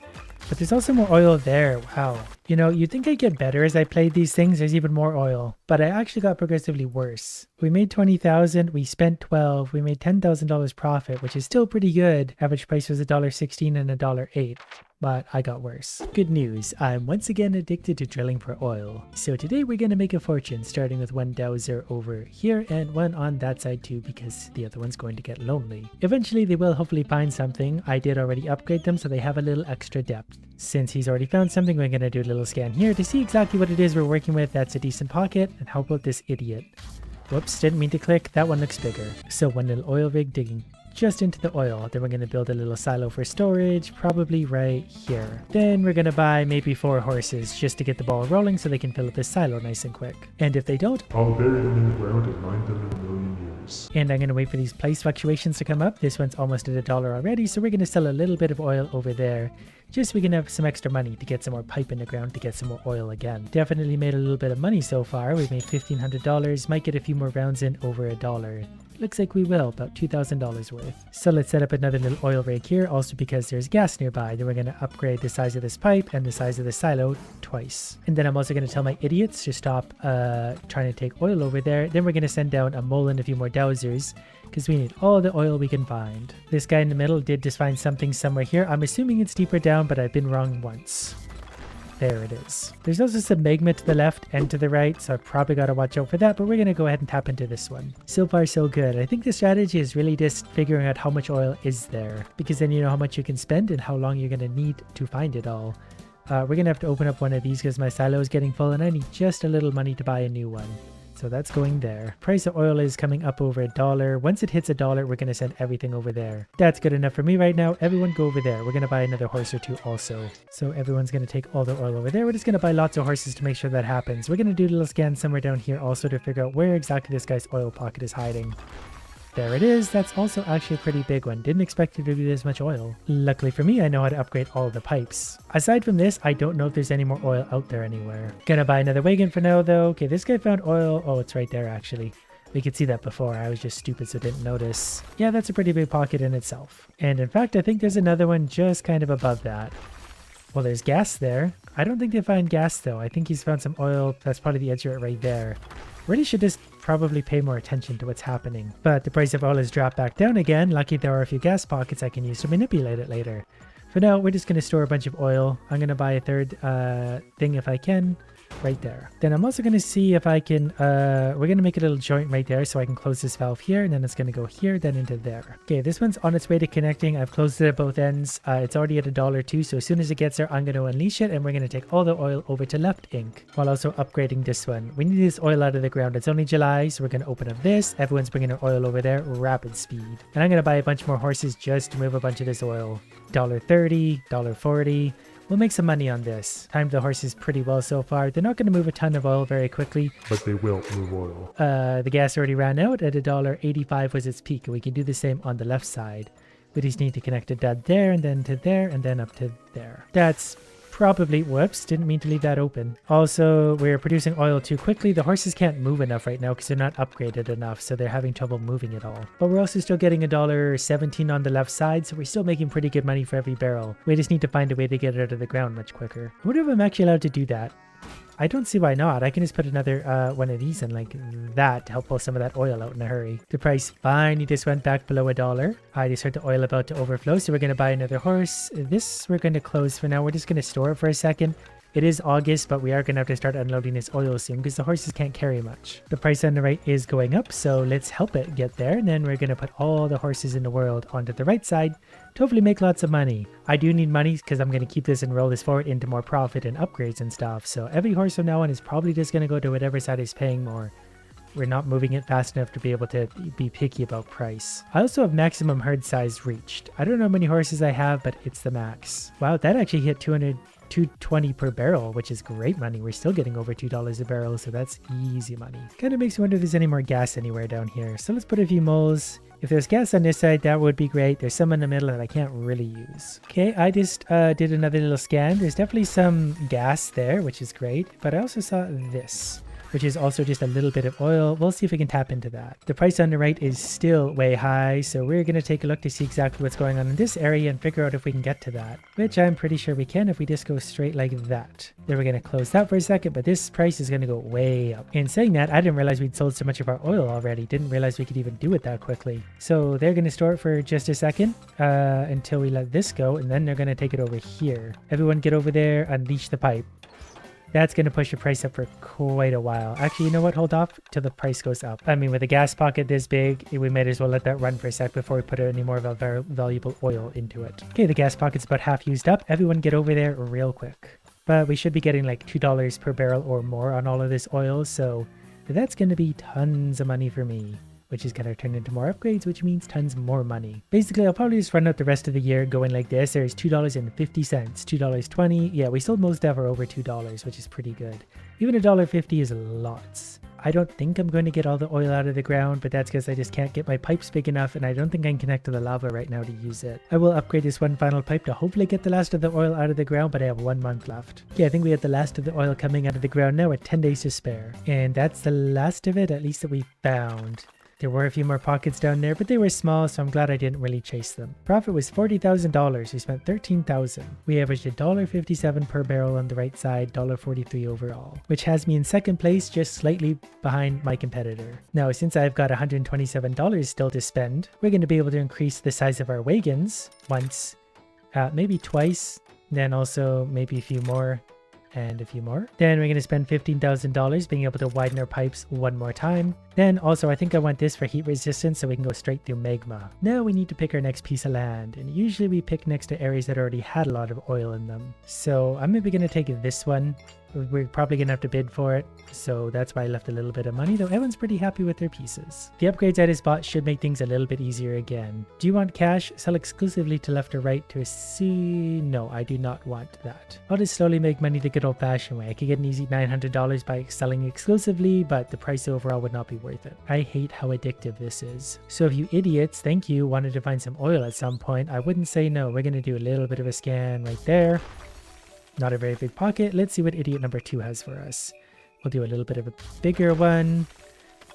But there's also more oil there. Wow. You know, you'd think I'd get better as I played these things. There's even more oil. But I actually got progressively worse. We made 20,000. We spent 12. We made $10,000 profit, which is still pretty good. Average price was $1.16 and $1.08. But I got worse. Good news, I'm once again addicted to drilling for oil. So today we're going to make a fortune, starting with one dowser over here and one on that side too, because the other one's going to get lonely. Eventually they will hopefully find something. I did already upgrade them so they have a little extra depth. Since he's already found something, we're going to do a little scan here to see exactly what it is we're working with. That's a decent pocket. And how about this idiot? Whoops, didn't mean to click. That one looks bigger. So one little oil rig digging just into the oil. Then we're going to build a little silo for storage, probably right here. Then we're going to buy maybe 4 horses just to get the ball rolling so they can fill up this silo nice and quick. And if they don't, I'll bury them in the ground and mine them in a million years. And I'm going to wait for these price fluctuations to come up. This one's almost at $1 already, so we're going to sell a little bit of oil over there. Just so we can have some extra money to get some more pipe in the ground to get some more oil again. Definitely made a little bit of money so far. We've made $1,500. Might get a few more rounds in over $1. Looks like we will, about $2,000 worth. So let's set up another little oil rig here, also because there's gas nearby. Then we're going to upgrade the size of this pipe and the size of the silo twice. And then I'm also going to tell my idiots to stop trying to take oil over there. Then we're going to send down a mole and a few more dowsers, because we need all the oil we can find. This guy in the middle did just find something somewhere here. I'm assuming it's deeper down, but I've been wrong once. There it is. There's also some magma to the left and to the right, so I probably got to watch out for that, but we're going to go ahead and tap into this one. So far, so good. I think the strategy is really just figuring out how much oil is there, because then you know how much you can spend and how long you're going to need to find it all. We're going to have to open up one of these because my silo is getting full and I need just a little money to buy a new one. So that's going there. Price of oil is coming up over $1. Once it hits $1, we're going to send everything over there. That's good enough for me right now. Everyone go over there. We're going to buy another horse or 2 also. So everyone's going to take all the oil over there. We're just going to buy lots of horses to make sure that happens. We're going to do a little scan somewhere down here also to figure out where exactly this guy's oil pocket is hiding. There it is. That's also actually a pretty big one. Didn't expect it to be this much oil. Luckily for me, I know how to upgrade all the pipes. Aside from this, I don't know if there's any more oil out there anywhere. Gonna buy another wagon for now though. Okay, this guy found oil. Oh, it's right there actually. We could see that before. I was just stupid so didn't notice. Yeah, that's a pretty big pocket in itself. And in fact, I think there's another one just kind of above that. Well, there's gas there. I don't think they find gas though. I think he's found some oil. That's probably the edge of it right there. Really should just probably pay more attention to what's happening. But the price of oil has dropped back down again. Lucky there are a few gas pockets I can use to manipulate it later. For now, we're just going to store a bunch of oil. I'm going to buy a third thing if I can. Right there. Then I'm also going to see if I can, we're going to make a little joint right there so I can close this valve here, and then it's going to go here, then into there. Okay, this one's on its way to connecting. I've closed it at both ends. It's already at $1 too, so as soon as it gets there, I'm going to unleash it, and we're going to take all the oil over to left ink, while also upgrading this one. We need this oil out of the ground. It's only July, so we're going to open up this. Everyone's bringing their oil over there, rapid speed. And I'm going to buy a bunch more horses just to move a bunch of this oil. $1.30, $1.40. We'll make some money on this. Timed the horses pretty well so far. They're not going to move a ton of oil very quickly, but they will move oil. The gas already ran out at $1.85 was its peak, and we can do the same on the left side. We just need to connect it down there, and then to there, and then up to there. That's probably, whoops, didn't mean to leave that open. Also, we're producing oil too quickly. The horses can't move enough right now because they're not upgraded enough, so they're having trouble moving it all. But we're also still getting $1.17 on the left side, so we're still making pretty good money for every barrel. We just need to find a way to get it out of the ground much quicker. I wonder if I'm actually allowed to do that. I don't see why not. I can just put another one of these in like that to help pull some of that oil out in a hurry. The price finally just went back below $1. I just heard the oil about to overflow, so we're going to buy another horse. This we're going to close for now. We're just going to store it for a second. It is August, but we are going to have to start unloading this oil soon because the horses can't carry much. The price on the right is going up, so let's help it get there. And then we're going to put all the horses in the world onto the right side to hopefully make lots of money. I do need money because I'm going to keep this and roll this forward into more profit and upgrades and stuff. So every horse from now on is probably just going to go to whatever side is paying more. we're not moving it fast enough to be able to be picky about price. I also have maximum herd size reached. I don't know how many horses I have, but it's the max. Wow, that actually hit 220 per barrel, which is great money. We're still getting over $2 a barrel, so that's easy money. Kind of makes me wonder if there's any more gas anywhere down here. So let's put a few moles. If there's gas on this side, that would be great. There's some in the middle that I can't really use. Okay, I just did another little scan. There's definitely some gas there, which is great. But I also saw this, which is also just a little bit of oil. We'll see if we can tap into that. The price on the right is still way high, so we're going to take a look to see exactly what's going on in this area and figure out if we can get to that, which I'm pretty sure we can if we just go straight like that. Then we're going to close that for a second, but this price is going to go way up. In saying that, I didn't realize we'd sold so much of our oil already. Didn't realize we could even do it that quickly. So they're going to store it for just a second until we let this go, and then they're going to take it over here. Everyone get over there, unleash the pipe. That's going to push the price up for quite a while. Actually, you know what? Hold off till the price goes up. I mean, with a gas pocket this big, we might as well let that run for a sec before we put any more valuable oil into it. Okay, the gas pocket's about half used up. Everyone get over there real quick. But we should be getting like $2 per barrel or more on all of this oil, so that's going to be tons of money for me, which is going to turn into more upgrades, which means tons more money. Basically, I'll probably just run out the rest of the year going like this. There's $2.50, $2.20. Yeah, we sold most of our over $2, which is pretty good. Even $1.50 is lots. I don't think I'm going to get all the oil out of the ground, but that's because I just can't get my pipes big enough, and I don't think I can connect to the lava right now to use it. I will upgrade this one final pipe to hopefully get the last of the oil out of the ground, but I have 1 month left. Yeah, I think we have the last of the oil coming out of the ground now with 10 days to spare. And that's the last of it, at least that we found. There were a few more pockets down there, but they were small, so I'm glad I didn't really chase them. Profit was $40,000. We spent $13,000. We averaged $1.57 per barrel on the right side, $1.43 overall, which has me in second place, just slightly behind my competitor. Now, since I've got $127 still to spend, we're going to be able to increase the size of our wagons once, maybe twice, then also maybe a few more. And a few more. Then we're going to spend $15,000 being able to widen our pipes one more time. Then also I think I want this for heat resistance so we can go straight through magma. Now we need to pick our next piece of land, and usually we pick next to areas that already had a lot of oil in them. So I'm maybe going to take this one. We're probably going to have to bid for it, so that's why I left a little bit of money, though everyone's pretty happy with their pieces. The upgrades I just bought should make things a little bit easier again. Do you want cash? Sell exclusively to left or right to a C? No, I do not want that. I'll just slowly make money the good old-fashioned way. I could get an easy $900 by selling exclusively, but the price overall would not be worth it. I hate how addictive this is. So if you idiots, thank you, wanted to find some oil at some point, I wouldn't say no. We're going to do a little bit of a scan right there. Not a very big pocket. Let's see what idiot number 2 has for us. We'll do a little bit of a bigger one.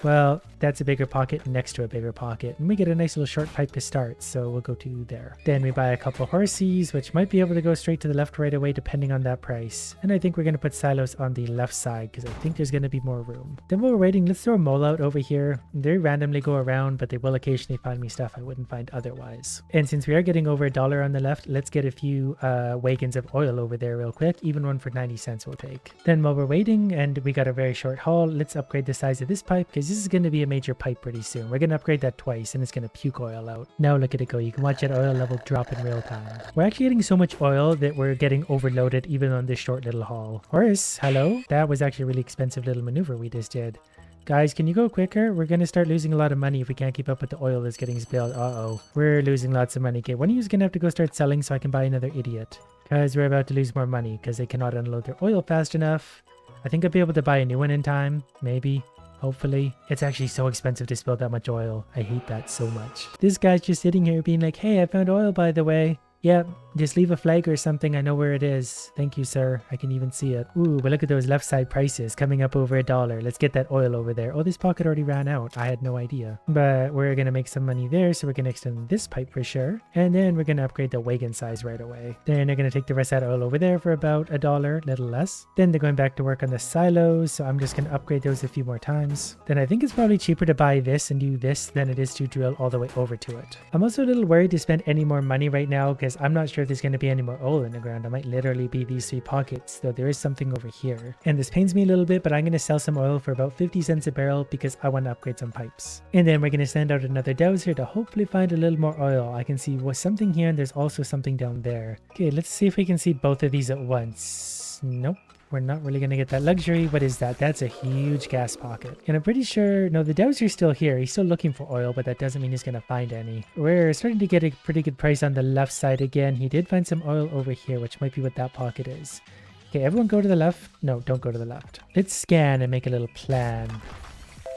Well, that's a bigger pocket next to a bigger pocket. And we get a nice little short pipe to start, so we'll go to there. Then we buy a couple horsies, which might be able to go straight to the left right away depending on that price. And I think we're going to put silos on the left side because I think there's going to be more room. Then while we're waiting, let's throw a mole out over here. They randomly go around, but they will occasionally find me stuff I wouldn't find otherwise. And since we are getting over $1 on the left, let's get a few wagons of oil over there real quick. Even one for 90 cents we'll take. Then while we're waiting, and we got a very short haul, let's upgrade the size of this pipe because this is going to be a major pipe pretty soon. We're going to upgrade that twice and it's going to puke oil out. Now look at it go. You can watch that oil level drop in real time. We're actually getting so much oil that we're getting overloaded even on this short little haul. Horse, hello? That was actually a really expensive little maneuver we just did. Guys, can you go quicker? We're going to start losing a lot of money if we can't keep up with the oil that's getting spilled. Uh-oh. We're losing lots of money. Okay, one of you is going to have to go start selling so I can buy another idiot. Because we're about to lose more money because they cannot unload their oil fast enough. I think I'll be able to buy a new one in time. Maybe. Hopefully. It's actually so expensive to spill that much oil. I hate that so much. This guy's just sitting here being like, hey, I found oil by the way. Yeah, just leave a flag or something. I know where it is. Thank you, sir. I can even see it. Ooh, but look at those left side prices coming up over $1. Let's get that oil over there. Oh, this pocket already ran out. I had no idea. But we're going to make some money there, so we're going to extend this pipe for sure. And then we're going to upgrade the wagon size right away. Then they're going to take the rest of that oil over there for about $1, little less. Then they're going back to work on the silos, so I'm just going to upgrade those a few more times. Then I think it's probably cheaper to buy this and do this than it is to drill all the way over to it. I'm also a little worried to spend any more money right now because I'm not sure if there's going to be any more oil in the ground. I might literally be these 3 pockets, though there is something over here. And this pains me a little bit, but I'm going to sell some oil for about 50 cents a barrel because I want to upgrade some pipes. And then we're going to send out another dowser to hopefully find a little more oil. I can see something here and there's also something down there. Okay, let's see if we can see both of these at once. Nope. we're not really going to get that luxury. What is that? That's a huge gas pocket. And I'm pretty sure, no, the dowser's still here. He's still looking for oil, but that doesn't mean he's going to find any. We're starting to get a pretty good price on the left side again. He did find some oil over here, which might be what that pocket is. Okay, everyone go to the left. No, don't go to the left. Let's scan and make a little plan.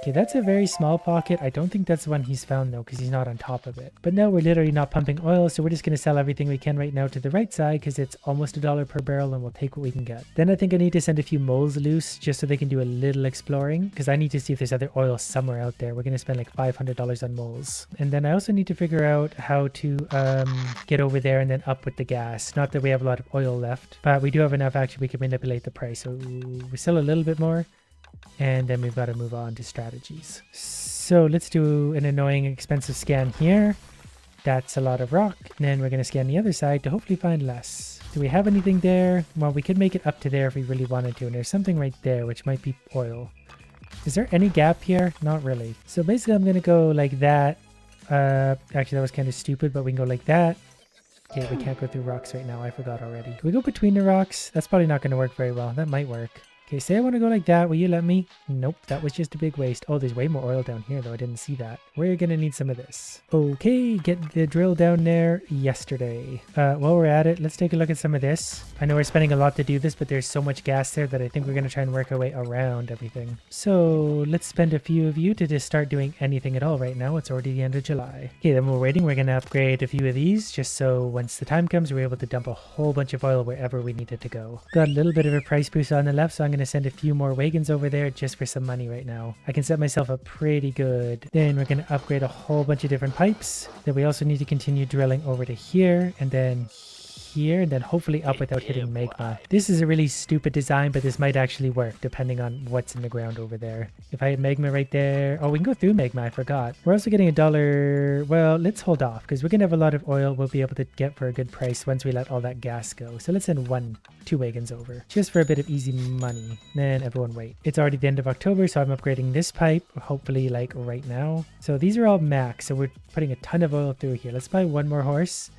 Okay, that's a very small pocket. I don't think that's the one he's found though, because he's not on top of it. But no, we're literally not pumping oil, so we're just going to sell everything we can right now to the right side because it's almost $1 per barrel and we'll take what we can get. Then I think I need to send a few moles loose just so they can do a little exploring because I need to see if there's other oil somewhere out there. We're going to spend like $500 on moles. And then I also need to figure out how to get over there and then up with the gas. Not that we have a lot of oil left, but we do have enough actually we can manipulate the price. So we sell a little bit more. And then we've got to move on to strategies. So let's do an annoying expensive scan here. That's a lot of rock. And then we're going to scan the other side to hopefully find less. Do we have anything there? Well, we could make it up to there if we really wanted to. And there's something right there, which might be oil. Is there any gap here? Not really. So basically I'm going to go like that. Actually, that was kind of stupid, but we can go like that. Okay, we can't go through rocks right now. I forgot already. Can we go between the rocks? That's probably not going to work very well. That might work. Okay, say I want to go like that. Will you let me? Nope, that was just a big waste. Oh, there's way more oil down here, though. I didn't see that. We're going to need some of this. Okay, get the drill down there yesterday. While we're at it, let's take a look at some of this. I know we're spending a lot to do this, but there's so much gas there that I think we're going to try and work our way around everything. So let's spend a few of you to just start doing anything at all right now. It's already the end of July. Okay, then we're waiting. We're going to upgrade a few of these just so once the time comes, we're able to dump a whole bunch of oil wherever we need it to go. Got a little bit of a price boost on the left, so I'm going to send a few more wagons over there just for some money right now. I can set myself up pretty good. Then we're going to upgrade a whole bunch of different pipes. Then we also need to continue drilling over to here and then here and then hopefully up without hitting magma. This is a really stupid design, but this might actually work depending on what's in the ground over there. If I had magma right there, oh, we can go through magma, I forgot. We're also getting $1. Well, let's hold off because we're gonna have a lot of oil we'll be able to get for a good price once we let all that gas go. So let's send 2 wagons over just for a bit of easy money. Then everyone wait. It's already the end of October, so I'm upgrading this pipe hopefully like right now. So these are all max, so we're putting a ton of oil through here. Let's buy 1 more horse.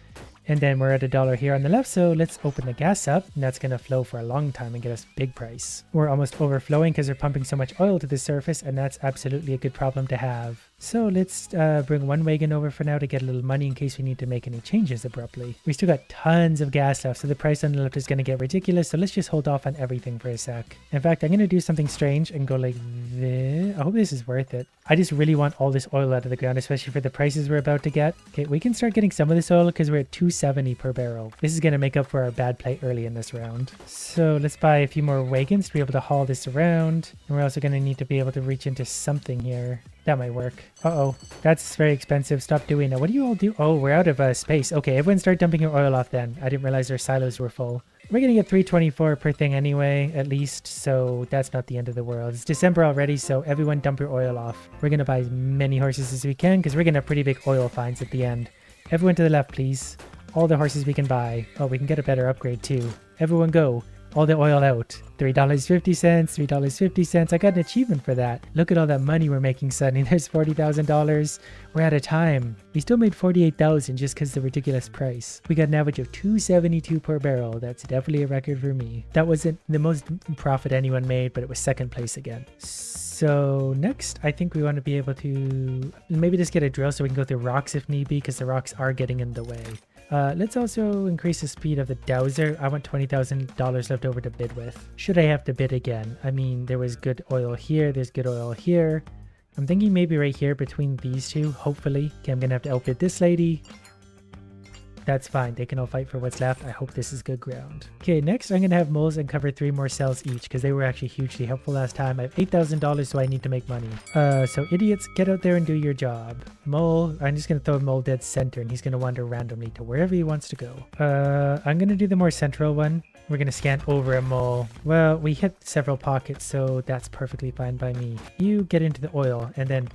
And then we're at $1 here on the left, so let's open the gas up, and that's going to flow for a long time and get us big price. We're almost overflowing because we're pumping so much oil to the surface, and that's absolutely a good problem to have. So let's bring 1 wagon over for now to get a little money in case we need to make any changes abruptly. We still got tons of gas left, so the price on the left is going to get ridiculous, so let's just hold off on everything for a sec. In fact, I'm going to do something strange and go like this. I hope this is worth it. I just really want all this oil out of the ground, especially for the prices we're about to get. Okay, we can start getting some of this oil because we're at $2.70 per barrel. This is going to make up for our bad play early in this round. So let's buy a few more wagons to be able to haul this around. And we're also going to need to be able to reach into something here. That might work. Uh-oh, that's very expensive. Stop doing that. What do you all do? Oh, we're out of space. Okay, everyone start dumping your oil off then. I didn't realize our silos were full. We're going to get $3.24 per thing anyway, at least, so that's not the end of the world. It's December already, so everyone dump your oil off. We're going to buy as many horses as we can because we're going to have pretty big oil finds at the end. Everyone to the left, please. All the horses we can buy. Oh, we can get a better upgrade too. Everyone go. All the oil out. $3.50, $3.50. I got an achievement for that. Look at all that money we're making suddenly. There's $40,000. We're out of time. We still made $48,000 just because of the ridiculous price. We got an average of $2.72 per barrel. That's definitely a record for me. That wasn't the most profit anyone made, but it was second place again. So next, I think we want to be able to maybe just get a drill so we can go through rocks if need be because the rocks are getting in the way. Let's also increase the speed of the dowser. I want $20,000 left over to bid with. Should I have to bid again? I mean, there was good oil here. There's good oil here. I'm thinking maybe right here between these two, hopefully. Okay, I'm going to have to outbid this lady. That's fine. They can all fight for what's left. I hope this is good ground. Okay, next I'm going to have moles and cover 3 more cells each because they were actually hugely helpful last time. I have $8,000, so I need to make money. So idiots, get out there and do your job. Mole, I'm just going to throw a mole dead center and he's going to wander randomly to wherever he wants to go. I'm going to do the more central one. We're going to scan over a mole. Well, we hit several pockets, so that's perfectly fine by me. You get into the oil and then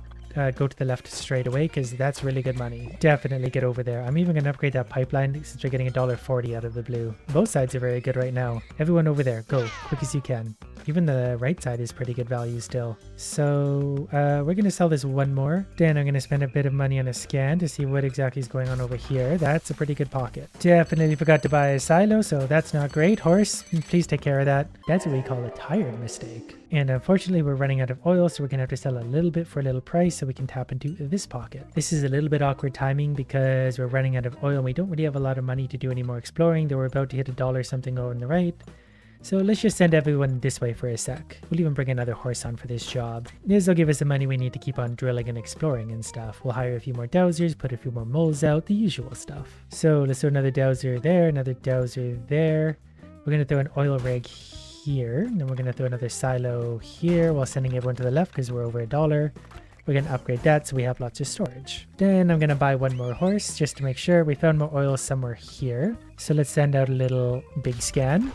go to the left straight away because that's really good money. Definitely get over there. I'm even going to upgrade that pipeline since we're getting $1.40 out of the blue. Both sides are very good right now. Everyone over there, go quick as you can. Even the right side is pretty good value still. So we're going to sell this one more. Then I'm going to spend a bit of money on a scan to see what exactly is going on over here. That's a pretty good pocket. Definitely forgot to buy a silo, so that's not great. Horse, please take care of that. That's what we call a tired mistake. And unfortunately, we're running out of oil, so we're going to have to sell a little bit for a little price so we can tap into this pocket. This is a little bit awkward timing because we're running out of oil and we don't really have a lot of money to do any more exploring, though we're about to hit $1 something on the right. So let's just send everyone this way for a sec. We'll even bring another horse on for this job. This will give us the money we need to keep on drilling and exploring and stuff. We'll hire a few more dowsers, put a few more moles out, the usual stuff. So let's throw another dowser there, another dowser there. We're going to throw an oil rig here, and then we're going to throw another silo here while sending everyone to the left because we're over $1. We're going to upgrade that so we have lots of storage. Then I'm going to buy one more horse just to make sure. We found more oil somewhere here. So let's send out a little big scan.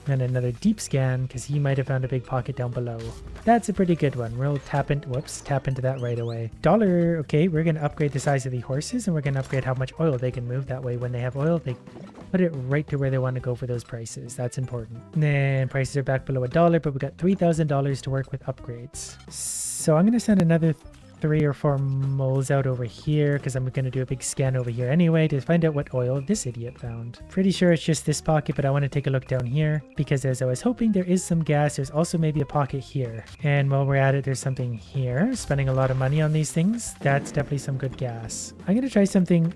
And another deep scan because he might have found a big pocket down below. That's a pretty good one. We'll tap into that right away. $1. Okay, we're going to upgrade the size of the horses and we're going to upgrade how much oil they can move. That way when they have oil, they put it right to where they want to go for those prices. That's important. And then prices are back below $1, but we got $3,000 to work with upgrades. So I'm going to send another 3 or 4 moles out over here because I'm going to do a big scan over here anyway to find out what oil this idiot found. Pretty sure it's just this pocket, but I want to take a look down here because as I was hoping there is some gas, there's also maybe a pocket here. And while we're at it, there's something here. Spending a lot of money on these things. That's definitely some good gas. I'm going to try something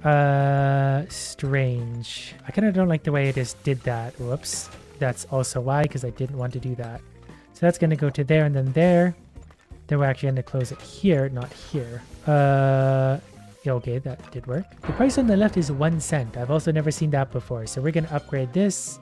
strange. I kind of don't like the way I just did that. Whoops. That's also why, because I didn't want to do that. So that's going to go to there and then there. Then we're actually going to close it here, not here. Yeah, okay, that did work. The price on the left is 1 cent. I've also never seen that before. So we're going to upgrade this.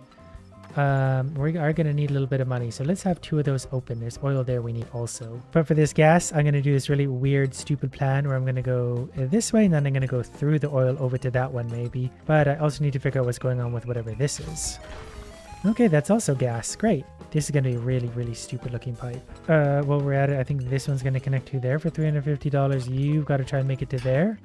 We are going to need a little bit of money. So let's have 2 of those open. There's oil there we need also. But for this gas, I'm going to do this really weird, stupid plan where I'm going to go this way and then I'm going to go through the oil over to that one maybe. But I also need to figure out what's going on with whatever this is. Okay, that's also gas. Great. This is going to be a really, really stupid looking pipe. While we're at it, I think this one's going to connect to there for $350. You've got to try and make it to there.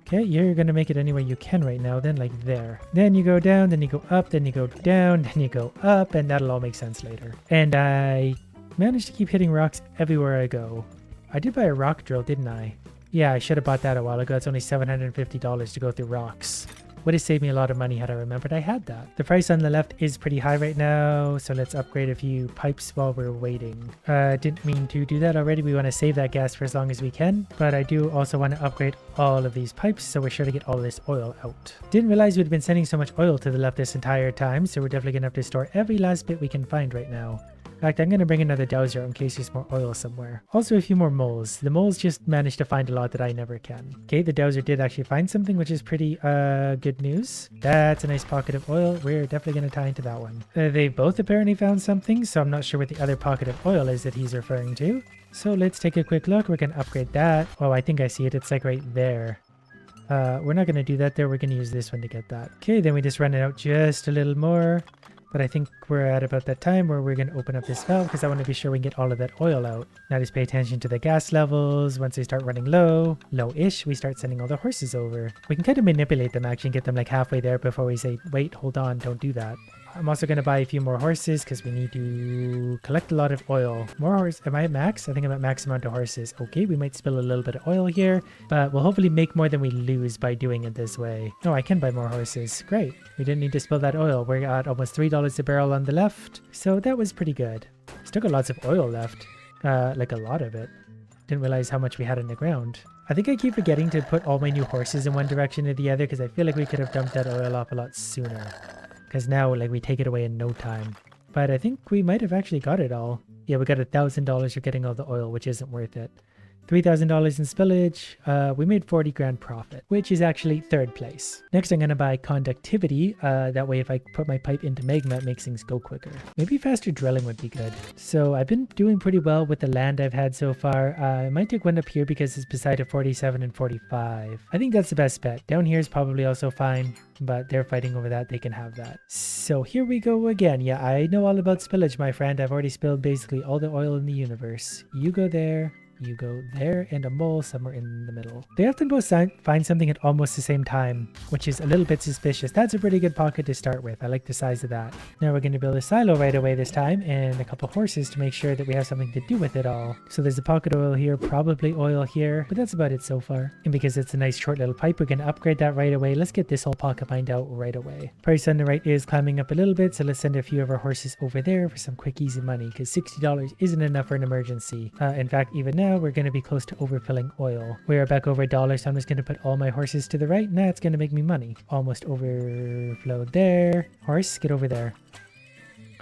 Okay, you're going to make it any way you can right now, then like there. Then you go down, then you go up, then you go down, then you go up, and that'll all make sense later. And I managed to keep hitting rocks everywhere I go. I did buy a rock drill, didn't I? Yeah, I should have bought that a while ago. It's only $750 to go through rocks. Would have saved me a lot of money had I remembered I had that. The price on the left is pretty high right now, so let's upgrade a few pipes while we're waiting. Didn't mean to do that already. We want to save that gas for as long as we can, but I do also want to upgrade all of these pipes, so we're sure to get all this oil out. Didn't realize we'd been sending so much oil to the left this entire time, so we're definitely going to have to store every last bit we can find right now. In fact, I'm going to bring another dowser in case there's more oil somewhere. Also a few more moles. The moles just managed to find a lot that I never can. Okay, the dowser did actually find something, which is pretty good news. That's a nice pocket of oil. We're definitely going to tie into that one. They both apparently found something, so I'm not sure what the other pocket of oil is that he's referring to. So let's take a quick look. We're going to upgrade that. Oh, I think I see it. It's like right there. We're not going to do that there. We're going to use this one to get that. Okay, then we just run it out just a little more. But I think we're at about that time where we're going to open up this valve because I want to be sure we can get all of that oil out. Now just pay attention to the gas levels. Once they start running low-ish, we start sending all the horses over. We can kind of manipulate them actually and get them like halfway there before we say, wait, hold on, don't do that. I'm also going to buy a few more horses because we need to collect a lot of oil. More horses. Am I at max? I think I'm at max amount of horses. Okay, we might spill a little bit of oil here, but we'll hopefully make more than we lose by doing it this way. Oh, I can buy more horses. Great. We didn't need to spill that oil. We're at almost $3 a barrel on the left. So that was pretty good. Still got lots of oil left. Like a lot of it. Didn't realize how much we had in the ground. I think I keep forgetting to put all my new horses in one direction or the other because I feel like we could have dumped that oil off a lot sooner. Because now, like, we take it away in no time. But I think we might have actually got it all. Yeah, we got $1,000 for getting all the oil, which isn't worth it. $3,000 in spillage. We made 40 grand profit, which is actually 3rd place. Next, I'm going to buy conductivity. That way, if I put my pipe into magma, it makes things go quicker. Maybe faster drilling would be good. So I've been doing pretty well with the land I've had so far. I might take one up here because it's beside a 47 and 45. I think that's the best bet. Down here is probably also fine, but they're fighting over that. They can have that. So here we go again. Yeah, I know all about spillage, my friend. I've already spilled basically all the oil in the universe. You go there. You go there, and a mole somewhere in the middle. They often both find something at almost the same time, which is a little bit suspicious. That's a pretty good pocket to start with. I like the size of that. Now we're going to build a silo right away this time, and a couple horses to make sure that we have something to do with it all. So there's a pocket oil here, probably oil here, but that's about it so far. And because it's a nice short little pipe, we're going to upgrade that right away. Let's get this whole pocket mined out right away. Price on the right is climbing up a little bit, so let's send a few of our horses over there for some quick easy money, because $60 isn't enough for an emergency. In fact, even now we're going to be close to overfilling oil. We are back over $1, so I'm just going to put all my horses to the right, and that's going to make me money. Almost overflowed there. Horse, get over there.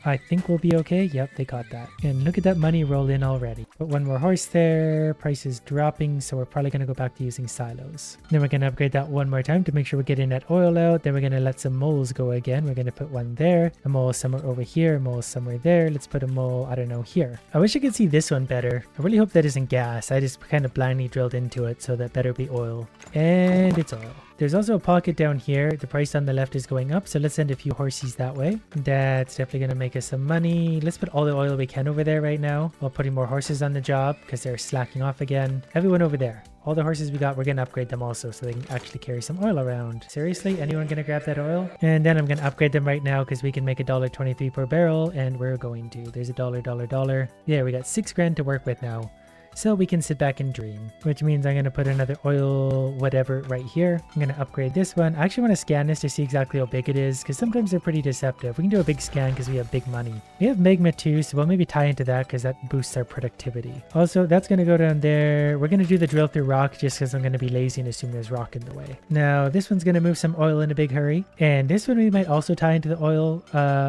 I think we'll be okay. Yep, they caught that. And look at that money roll in already. Put one more horse there. Price is dropping, so we're probably going to go back to using silos. Then we're going to upgrade that one more time to make sure we're getting that oil out. Then we're going to let some moles go again. We're going to put one there. A mole somewhere over here. A mole somewhere there. Let's put a mole, I don't know, here. I wish I could see this one better. I really hope that isn't gas. I just kind of blindly drilled into it, so that better be oil. And it's oil. There's also a pocket down here. The price on the left is going up, so let's send a few horses that way. That's definitely going to make us some money. Let's put all the oil we can over there right now while putting more horses on the job because they're slacking off again. Everyone over there. All the horses we got, we're going to upgrade them also so they can actually carry some oil around. Seriously? Anyone going to grab that oil? And then I'm going to upgrade them right now because we can make $1.23 per barrel, and we're going to. There's $1. Yeah, we got $6 grand to work with now. So we can sit back and dream, which means I'm going to put another oil whatever right here. I'm going to upgrade this one. I actually want to scan this to see exactly how big it is because sometimes they're pretty deceptive. We can do a big scan because we have big money. We have Magma too, so we'll maybe tie into that because that boosts our productivity. Also, that's going to go down there. We're going to do the drill through rock just because I'm going to be lazy and assume there's rock in the way. Now, this one's going to move some oil in a big hurry. And this one we might also tie into the oil,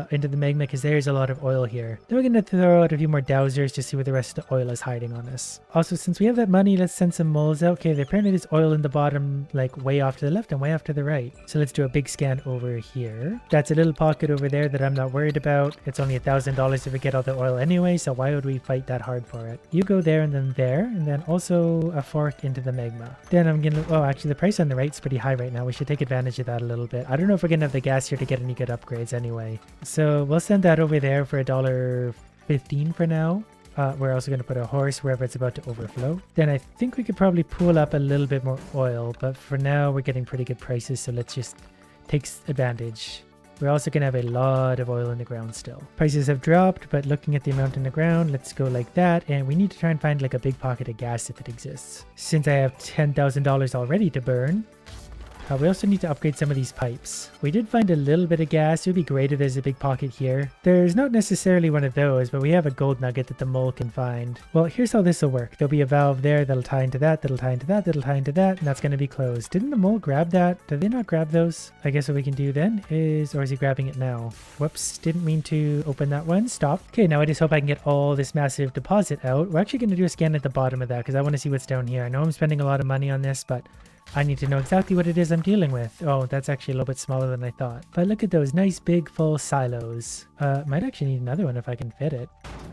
into the Magma because there's a lot of oil here. Then we're going to throw out a few more dowsers to see where the rest of the oil is hiding on us. Also, since we have that money, let's send some moles out. Okay, apparently there's oil in the bottom, like way off to the left and way off to the right. So let's do a big scan over here. That's a little pocket over there that I'm not worried about. It's only $1,000 if we get all the oil anyway, so why would we fight that hard for it? You go there, and then also a fork into the Magma. Then I'm gonna, oh, actually the price on the right is pretty high right now. We should take advantage of that a little bit. I don't know if we're gonna have the gas here to get any good upgrades anyway. So we'll send that over there for $1.15 for now. We're also going to put a horse wherever it's about to overflow. Then I think we could probably pool up a little bit more oil, but for now we're getting pretty good prices, so let's just take advantage. We're also going to have a lot of oil in the ground still. Prices have dropped, but looking at the amount in the ground, let's go like that, and we need to try and find like a big pocket of gas if it exists. Since I have $10,000 already to burn, we also need to upgrade some of these pipes. We did find a little bit of gas. It would be great if there's a big pocket here. There's not necessarily one of those, but we have a gold nugget that the mole can find. Well, here's how this will work. There'll be a valve there that'll tie into that, that'll tie into that, that'll tie into that, and that's going to be closed. Didn't the mole grab that? Did they not grab those? I guess what we can do then is, or is he grabbing it now? Whoops, didn't mean to open that one. Stop. Okay, now I just hope I can get all this massive deposit out. We're actually going to do a scan at the bottom of that because I want to see what's down here. I know I'm spending a lot of money on this, but I need to know exactly what it is I'm dealing with. Oh, that's actually a little bit smaller than I thought. But look at those nice big full silos. Might actually need another one if I can fit it.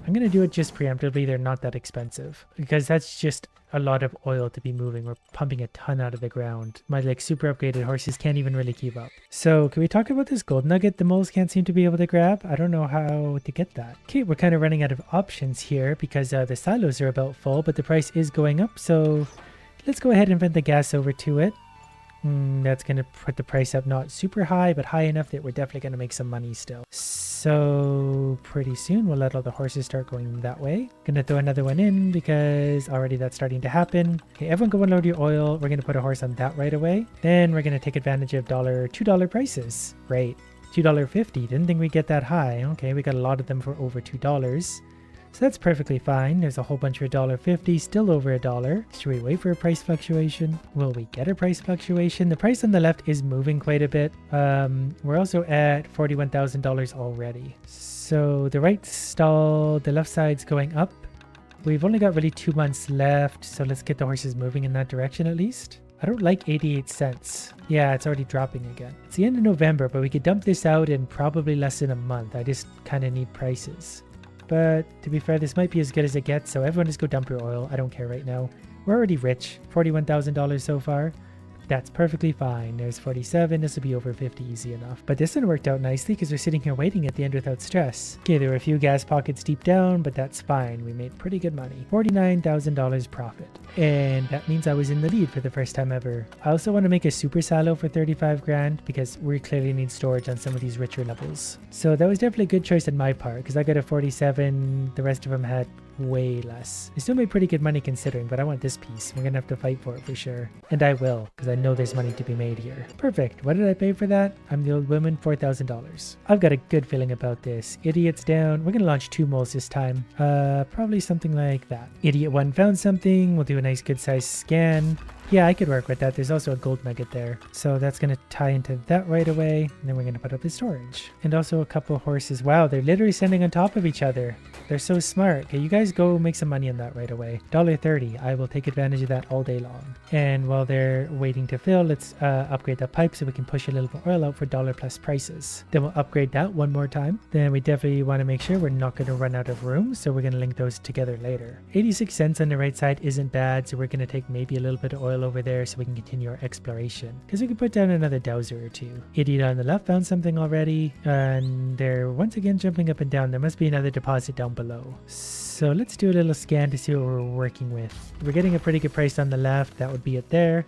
I'm going to do it just preemptively. They're not that expensive because that's just a lot of oil to be moving. We're pumping a ton out of the ground. My like super upgraded horses can't even really keep up. So can we talk about this gold nugget the moles can't seem to be able to grab? I don't know how to get that. Okay, we're kind of running out of options here because the silos are about full, but the price is going up. So let's go ahead and vent the gas over to it. That's going to put the price up not super high, but high enough that we're definitely going to make some money still. So pretty soon we'll let all the horses start going that way. Gonna throw another one in because already that's starting to happen. Okay, everyone go unload your oil. We're going to put a horse on that right away. Then we're going to take advantage of $2 prices. Great. $2.50. Didn't think we'd get that high. Okay, we got a lot of them for over $2. So that's perfectly fine. There's a whole bunch for $1.50, still over $1. Should we wait for a price fluctuation? Will we get a price fluctuation? The price on the left is moving quite a bit. We're also at $41,000 already. So the right stall, the left side's going up. We've only got really 2 months left, so let's get the horses moving in that direction at least. I don't like 88 cents. Yeah, it's already dropping again. It's the end of November, but we could dump this out in probably less than a month. I just kind of need prices. But to be fair, this might be as good as it gets, so everyone just go dump your oil. I don't care right now. We're already rich. $41,000 so far. That's perfectly fine. There's 47. This will be over 50 easy enough. But this one worked out nicely because we're sitting here waiting at the end without stress. Okay, there were a few gas pockets deep down, but that's fine. We made pretty good money. $49,000 profit. And that means I was in the lead for the first time ever. I also want to make a super silo for 35 grand because we clearly need storage on some of these richer levels. So that was definitely a good choice on my part because I got a 47. The rest of them had way less. I still made pretty good money considering, but I want this piece. We're gonna have to fight for it for sure. And I will, because I know there's money to be made here. Perfect. What did I pay for that? I'm the old woman, $4,000. I've got a good feeling about this. Idiot's down. We're gonna launch 2 moles this time. Probably something like that. Idiot 1 found something. We'll do a nice good size scan. Yeah, I could work with that. There's also a gold nugget there. So that's going to tie into that right away. And then we're going to put up the storage. And also a couple horses. Wow, they're literally standing on top of each other. They're so smart. Okay, you guys go make some money on that right away. $1.30. I will take advantage of that all day long. And while they're waiting to fill, let's upgrade that pipe so we can push a little bit oil out for dollar plus prices. Then we'll upgrade that one more time. Then we definitely want to make sure we're not going to run out of room. So we're going to link those together later. 86 cents on the right side isn't bad. So we're going to take maybe a little bit of oil over there so we can continue our exploration because we can put down another dowser or 2. Idiot on the left found something already and they're once again jumping up and down. There must be another deposit down below. So let's do a little scan to see what we're working with. We're getting a pretty good price on the left. That would be it there.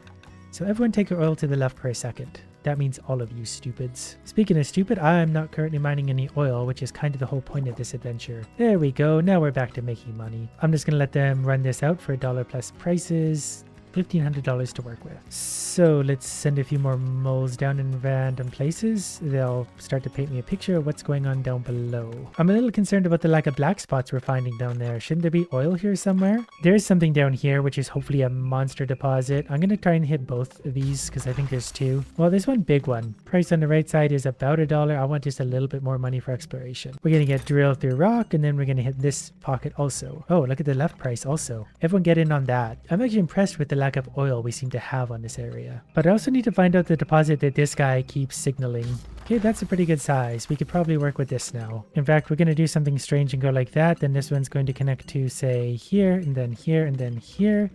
So everyone take your oil to the left for a second. That means all of you stupids. Speaking of stupid, I'm not currently mining any oil, which is kind of the whole point of this adventure. There we go. Now we're back to making money. I'm just going to let them run this out for dollar plus prices. $1,500 to work with. So let's send a few more moles down in random places. They'll start to paint me a picture of what's going on down below. I'm a little concerned about the lack of black spots we're finding down there. Shouldn't there be oil here somewhere? There's something down here, which is hopefully a monster deposit. I'm going to try and hit both of these because I think there's 2. Well, there's one big one. Price on the right side is about $1. I want just a little bit more money for exploration. We're going to get drilled through rock and then we're going to hit this pocket also. Oh, look at the left price also. Everyone get in on that. I'm actually impressed with the lack of oil we seem to have on this area. But I also need to find out the deposit that this guy keeps signaling. Okay, that's a pretty good size. We could probably work with this now. In fact, we're going to do something strange and go like that. Then this one's going to connect to, say, here, and then here, and then here.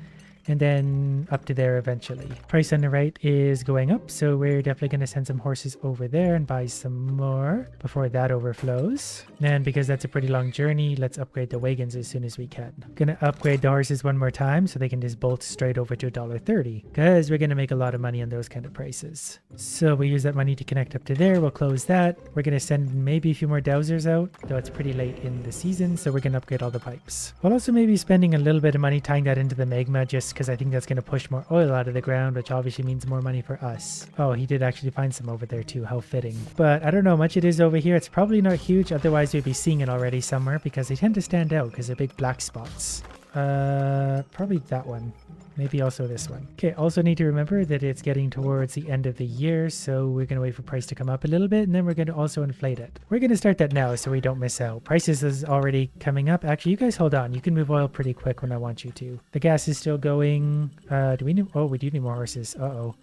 And then up to there eventually. Price on the right is going up, so we're definitely going to send some horses over there and buy some more before that overflows. And because that's a pretty long journey, let's upgrade the wagons as soon as we can. Gonna upgrade the horses one more time so they can just bolt straight over to $1.30 because we're going to make a lot of money on those kind of prices. So we use that money to connect up to there. We'll close that. We're going to send maybe a few more dowsers out, though it's pretty late in the season, so we're going to upgrade all the pipes. We'll also maybe spending a little bit of money tying that into the Magma just because I think that's going to push more oil out of the ground, which obviously means more money for us. Oh, he did actually find some over there too. How fitting. But I don't know how much it is over here. It's probably not huge. Otherwise, we'd be seeing it already somewhere because they tend to stand out because they're big black spots. Probably that one. Maybe also this one. Okay, also need to remember that it's getting towards the end of the year, so we're going to wait for price to come up a little bit, and then we're going to also inflate it. We're going to start that now so we don't miss out. Prices is already coming up. Actually, you guys hold on. You can move oil pretty quick when I want you to. The gas is still going. Do we need... Oh, we do need more horses. Uh-oh.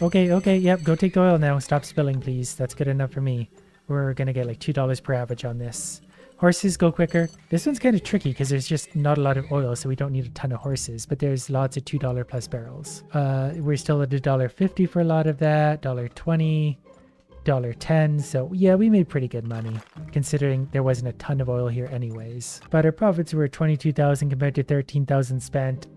Okay, yep, go take the oil now. Stop spilling, please. That's good enough for me. We're going to get like $2 per average on this. Horses go quicker. This one's kind of tricky because there's just not a lot of oil, so we don't need a ton of horses, but there's lots of $2 plus barrels. We're still at $1.50 for a lot of that, $1.20, $1.10. So yeah, we made pretty good money considering there wasn't a ton of oil here anyways. But our profits were 22,000 compared to 13,000 spent.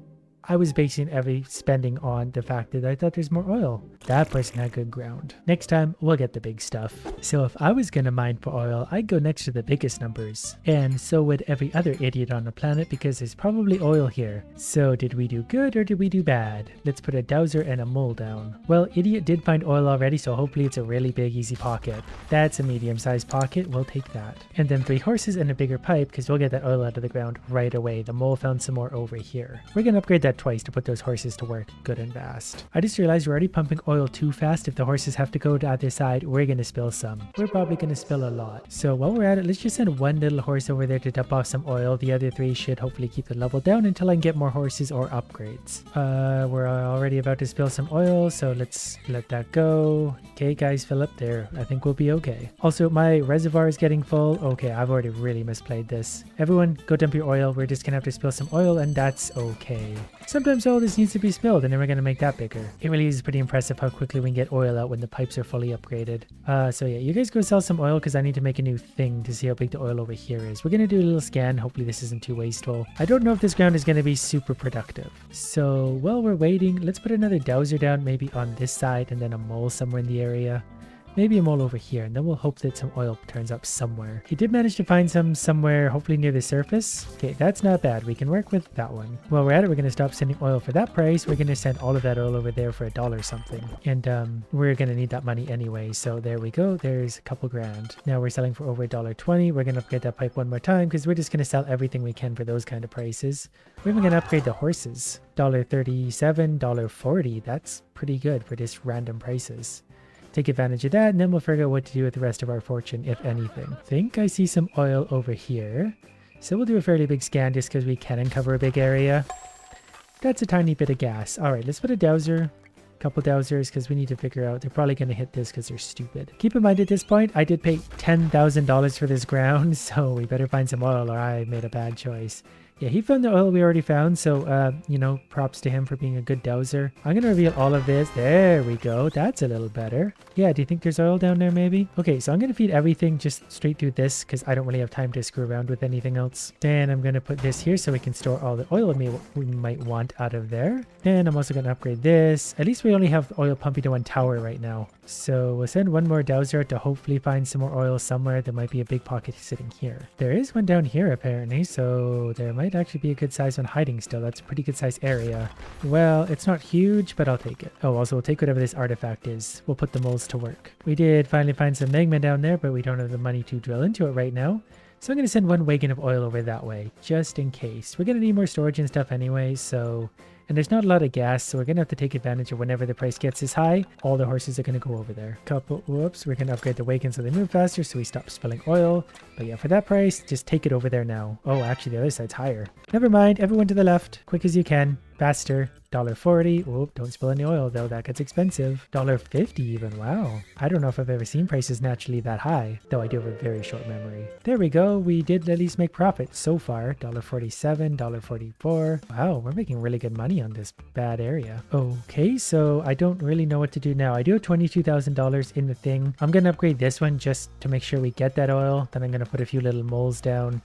I was basing every spending on the fact that I thought there's more oil. That person had good ground. Next time, we'll get the big stuff. So if I was gonna mine for oil, I'd go next to the biggest numbers. And so would every other idiot on the planet because there's probably oil here. So did we do good or did we do bad? Let's put a dowser and a mole down. Well, idiot did find oil already, so hopefully it's a really big, easy pocket. That's a medium-sized pocket. We'll take that. And then 3 horses and a bigger pipe because we'll get that oil out of the ground right away. The mole found some more over here. We're gonna upgrade that twice to put those horses to work good and fast. I just realized we're already pumping oil too fast. If the horses have to go to either side, we're going to spill some. We're probably going to spill a lot. So while we're at it, let's just send one little horse over there to dump off some oil. The other 3 should hopefully keep the level down until I can get more horses or upgrades. We're already about to spill some oil, so let's let that go. Okay, guys, fill up there. I think we'll be okay. Also, my reservoir is getting full. Okay, I've already really misplayed this. Everyone, go dump your oil. We're just going to have to spill some oil, and that's okay. Sometimes all this needs to be spilled and then we're going to make that bigger. It really is pretty impressive how quickly we can get oil out when the pipes are fully upgraded. So yeah, you guys go sell some oil because I need to make a new thing to see how big the oil over here is. We're going to do a little scan. Hopefully this isn't too wasteful. I don't know if this ground is going to be super productive. So while we're waiting, let's put another dowser down maybe on this side and then a mole somewhere in the area. Maybe a mole over here, and then we'll hope that some oil turns up somewhere. He did manage to find some somewhere, hopefully near the surface. Okay, that's not bad. We can work with that one. While we're at it, we're going to stop sending oil for that price. We're going to send all of that oil over there for $1 something. And we're going to need that money anyway. So there we go. There's a couple grand. Now we're selling for over $1.20. We're going to upgrade that pipe one more time because we're just going to sell everything we can for those kind of prices. We're even going to upgrade the horses. $1.37, $1.40. That's pretty good for just random prices. Take advantage of that, and then we'll figure out what to do with the rest of our fortune, if anything. I think I see some oil over here. So we'll do a fairly big scan just because we can uncover a big area. That's a tiny bit of gas. All right, let's put a dowser. Couple dowsers because we need to figure out. They're probably going to hit this because they're stupid. Keep in mind at this point, I did pay $10,000 for this ground, so we better find some oil or I made a bad choice. Yeah, he found the oil we already found, so, you know, props to him for being a good dowser. I'm going to reveal all of this. There we go. That's a little better. Yeah, do you think there's oil down there maybe? Okay, so I'm going to feed everything just straight through this because I don't really have time to screw around with anything else. Then I'm going to put this here so we can store all the oil we might want out of there. Then I'm also going to upgrade this. At least we only have oil pumping to one tower right now. So we'll send one more dowser to hopefully find some more oil somewhere. There might be a big pocket sitting here. There is one down here apparently, so there might actually be a good size one hiding still. That's a pretty good size area. Well, it's not huge, but I'll take it. Oh, also we'll take whatever this artifact is. We'll put the moles to work. We did finally find some magma down there, but we don't have the money to drill into it right now. So I'm going to send one wagon of oil over that way, just in case. We're going to need more storage and stuff anyway, so... And there's not a lot of gas, so we're going to have to take advantage of whenever the price gets this high, all the horses are going to go over there. Whoops, we're going to upgrade the wagons so they move faster, so we stop spilling oil. But yeah, for that price, just take it over there now. Oh, actually, the other side's higher. Never mind, everyone to the left. Quick as you can. Faster. $1.40. Whoop, don't spill any oil though, that gets expensive. $1.50 even, wow. I don't know if I've ever seen prices naturally that high, though I do have a very short memory. There we go, we did at least make profit so far. $1.47, $1.44. Wow, we're making really good money on this bad area. Okay, so I don't really know what to do now. I do have $22,000 in the thing. I'm gonna upgrade this one just to make sure we get that oil. Then I'm gonna put a few little moles down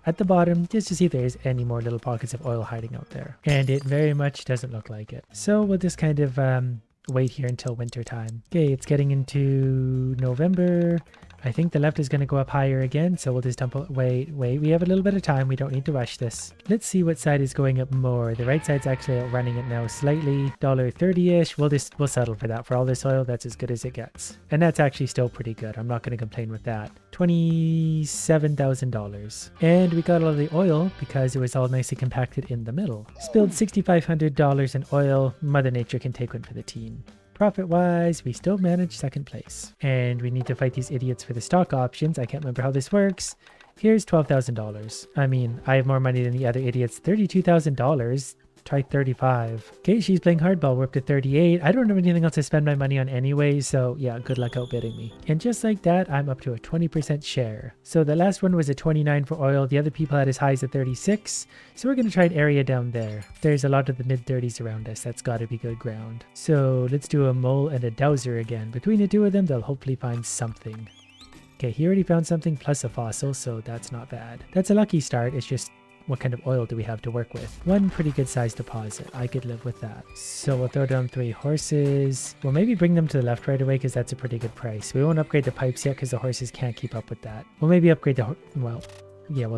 at the bottom just to see if there's any more little pockets of oil hiding out there. And it very much doesn't look like it. So we'll just kind of wait here until winter time. Okay, it's getting into November. I think the left is going to go up higher again, so we'll just dump it. Wait, we have a little bit of time. We don't need to rush this. Let's see what side is going up more. The right side's actually outrunning it now slightly. $1.30-ish. We'll settle for that. For all this oil, that's as good as it gets. And that's actually still pretty good. I'm not going to complain with that. $27,000. And we got all the oil because it was all nicely compacted in the middle. Spilled $6,500 in oil. Mother Nature can take one for the team. Profit-wise, we still managed second place. And we need to fight these idiots for the stock options. I can't remember how this works. Here's $12,000. I mean, I have more money than the other idiots. $32,000. Try 35. Okay, she's playing hardball. We're up to 38. I don't have anything else to spend my money on anyway, so yeah, good luck outbidding me. And just like that, I'm up to a 20% share. So the last one was a 29 for oil. The other people had as high as a 36. So we're going to try an area down there. There's a lot of the mid-30s around us. That's got to be good ground. So let's do a mole and a dowser again. Between the two of them, they'll hopefully find something. Okay, he already found something plus a fossil, so that's not bad. That's a lucky start. It's just what kind of oil do we have to work with? One pretty good sized deposit. I could live with that. So we'll throw down 3 horses. We'll maybe bring them to the left right away because that's a pretty good price. We won't upgrade the pipes yet because the horses can't keep up with that. We'll maybe upgrade we'll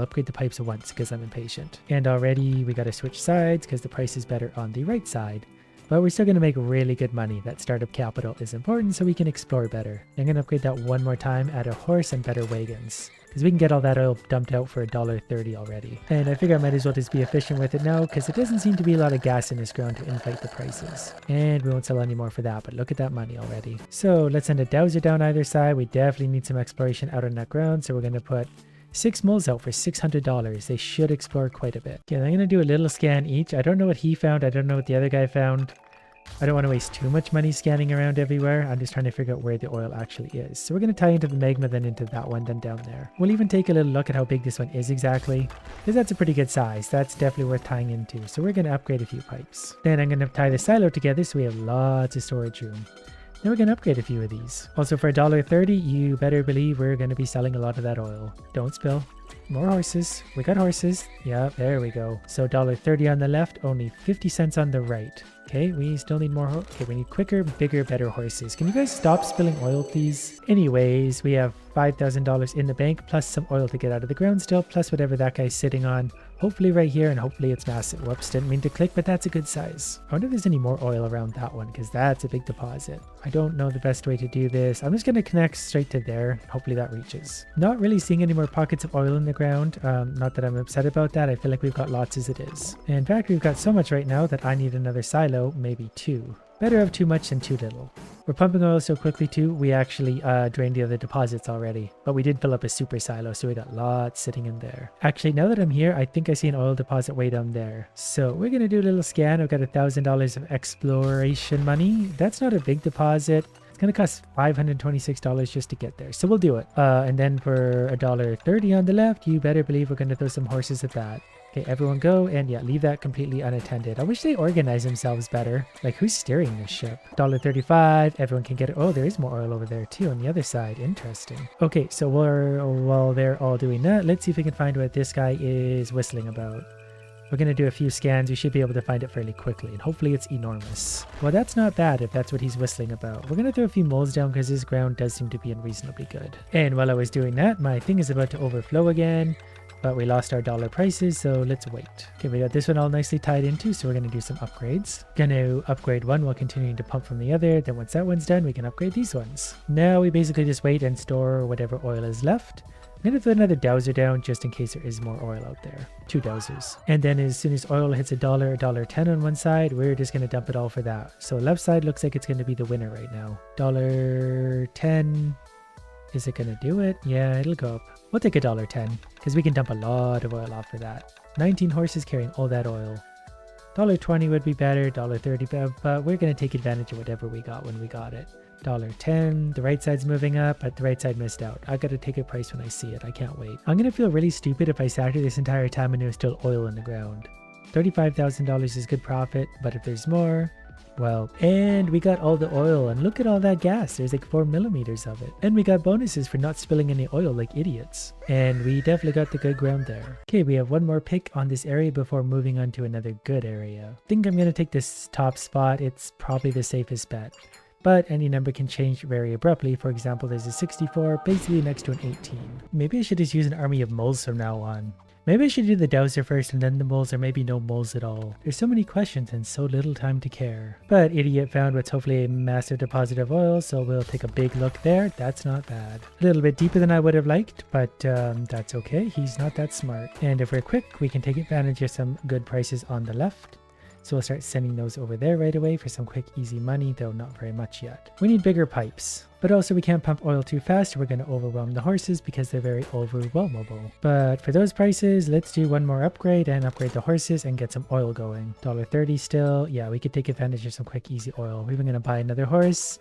upgrade the pipes once because I'm impatient. And already we got to switch sides because the price is better on the right side. But we're still going to make really good money. That startup capital is important so we can explore better. I'm going to upgrade that one more time, add a horse and better wagons. Because we can get all that oil dumped out for $1.30 already. And I figure I might as well just be efficient with it now because it doesn't seem to be a lot of gas in this ground to inflate the prices. And we won't sell any more for that, but look at that money already. So let's send a dowser down either side. We definitely need some exploration out on that ground, so we're going to put 6 moles out for $600. They should explore quite a bit. Okay, I'm going to do a little scan each. I don't know what he found. I don't know what the other guy found. I don't want to waste too much money scanning around everywhere. I'm just trying to figure out where the oil actually is. So we're going to tie into the magma, then into that one, then down there. We'll even take a little look at how big this one is exactly, because that's a pretty good size. That's definitely worth tying into. So we're going to upgrade a few pipes. Then I'm going to tie the silo together so we have lots of storage room. Then we're going to upgrade a few of these. Also for $1.30, you better believe we're going to be selling a lot of that oil. Don't spill. More horses. We got horses. Yeah, there we go. So $1.30 on the left, only 50 cents on the right. Okay, we still need more. Okay, we need quicker, bigger, better horses. Can you guys stop spilling oil, please? Anyways, we have $5,000 in the bank, plus some oil to get out of the ground still, plus whatever that guy's sitting on. Hopefully right here, and hopefully it's massive. Whoops, didn't mean to click, but that's a good size. I wonder if there's any more oil around that one, because that's a big deposit. I don't know the best way to do this. I'm just going to connect straight to there. Hopefully that reaches. Not really seeing any more pockets of oil in the ground. Not that I'm upset about that. I feel like we've got lots as it is. In fact, we've got so much right now that I need another silo, maybe 2. Better have too much than too little. We're pumping oil so quickly too, we actually drained the other deposits already. But we did fill up a super silo, so we got lots sitting in there. Actually, now that I'm here, I think I see an oil deposit way down there. So we're going to do a little scan. I've got $1,000 of exploration money. That's not a big deposit. It's going to cost $526 just to get there. So we'll do it. And then for $1.30 on the left, you better believe we're going to throw some horses at that. Okay, everyone go, and yeah, leave that completely unattended. I wish they organize themselves better. Like, who's steering this ship? $1.35, everyone can get it. Oh, there is more oil over there too on the other side. Interesting. Okay, so while they're all doing that, let's see if we can find what this guy is whistling about. We're going to do a few scans. We should be able to find it fairly quickly, and hopefully it's enormous. Well, that's not bad if that's what he's whistling about. We're going to throw a few moles down because his ground does seem to be unreasonably good. And while I was doing that, my thing is about to overflow again. But we lost our dollar prices, so let's wait. Okay, we got this one all nicely tied into, so we're going to do some upgrades. Going to upgrade one while continuing to pump from the other. Then once that one's done, we can upgrade these ones. Now we basically just wait and store whatever oil is left. I'm going to throw another dowser down just in case there is more oil out there. 2 dowsers. And then as soon as oil hits $1.10 on one side, we're just going to dump it all for that. So left side looks like it's going to be the winner right now. $1.10. Is it going to do it? Yeah, it'll go up. We'll take $1.10 because we can dump a lot of oil off for that. 19 horses carrying all that oil. $1.20 would be better, $1.30, but we're going to take advantage of whatever we got when we got it. $1.10, the right side's moving up, but the right side missed out. I got to take a price when I see it. I can't wait. I'm going to feel really stupid if I sat here this entire time and there's still oil in the ground. $35,000 is good profit, but if there's more, well, and we got all the oil, and look at all that gas. There's like 4 millimeters of it. And we got bonuses for not spilling any oil like idiots. And we definitely got the good ground there. Okay, we have one more pick on this area before moving on to another good area. I think I'm going to take this top spot. It's probably the safest bet. But any number can change very abruptly. For example, there's a 64 basically next to an 18. Maybe I should just use an army of moles from now on. Maybe I should do the dowser first and then the moles, or maybe no moles at all. There's so many questions and so little time to care. But idiot found what's hopefully a massive deposit of oil, so we'll take a big look there. That's not bad. A little bit deeper than I would have liked, but that's okay. He's not that smart. And if we're quick, we can take advantage of some good prices on the left. So we'll start sending those over there right away for some quick, easy money, though not very much yet. We need bigger pipes. But also we can't pump oil too fast, or we're going to overwhelm the horses because they're very overwhelmable. But for those prices, let's do one more upgrade and upgrade the horses and get some oil going. $1.30 still. Yeah, we could take advantage of some quick, easy oil. We're even going to buy another horse.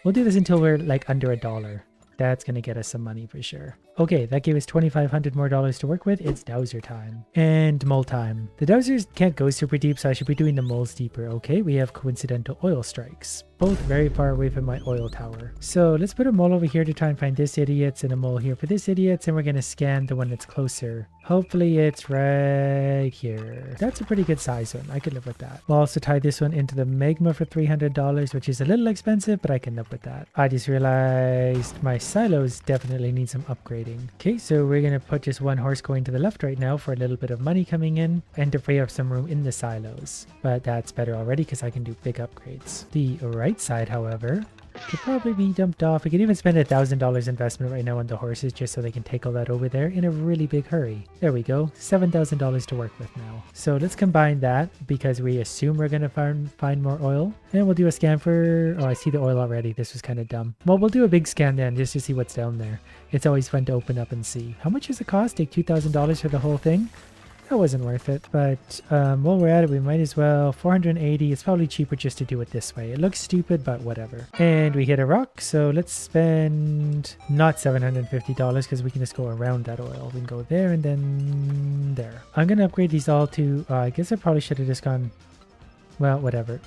We'll do this until we're like under $1. That's going to get us some money for sure. Okay, that gave us $2,500 more to work with. It's dowser time. And mole time. The dowsers can't go super deep, so I should be doing the moles deeper. Okay, we have coincidental oil strikes. Both very far away from my oil tower. So let's put a mole over here to try and find this idiot's, and a mole here for this idiot's, and we're going to scan the one that's closer. Hopefully it's right here. That's a pretty good size one. I could live with that. We'll also tie this one into the magma for $300, which is a little expensive, but I can live with that. I just realized my silos definitely need some upgrading. Okay, so we're going to put just one horse going to the left right now for a little bit of money coming in and to free up some room in the silos. But that's better already because I can do big upgrades. The right side, however, could probably be dumped off. We could even spend $1,000 investment right now on the horses just so they can take all that over there in a really big hurry. There we go. $7,000 to work with now. So let's combine that because we assume we're going to find more oil. And we'll do a scan for... Oh, I see the oil already. This was kind of dumb. Well, we'll do a big scan then just to see what's down there. It's always fun to open up and see. How much does it cost? Take $2,000 for the whole thing? that wasn't worth it. But while we're at it, we might as well. 480. It's probably cheaper just to do it this way. It looks stupid, but whatever. And we hit a rock, so let's spend not $750 because we can just go around that oil. We can go there and then there. I'm gonna upgrade these all to. I guess I probably should have just gone. Well, whatever.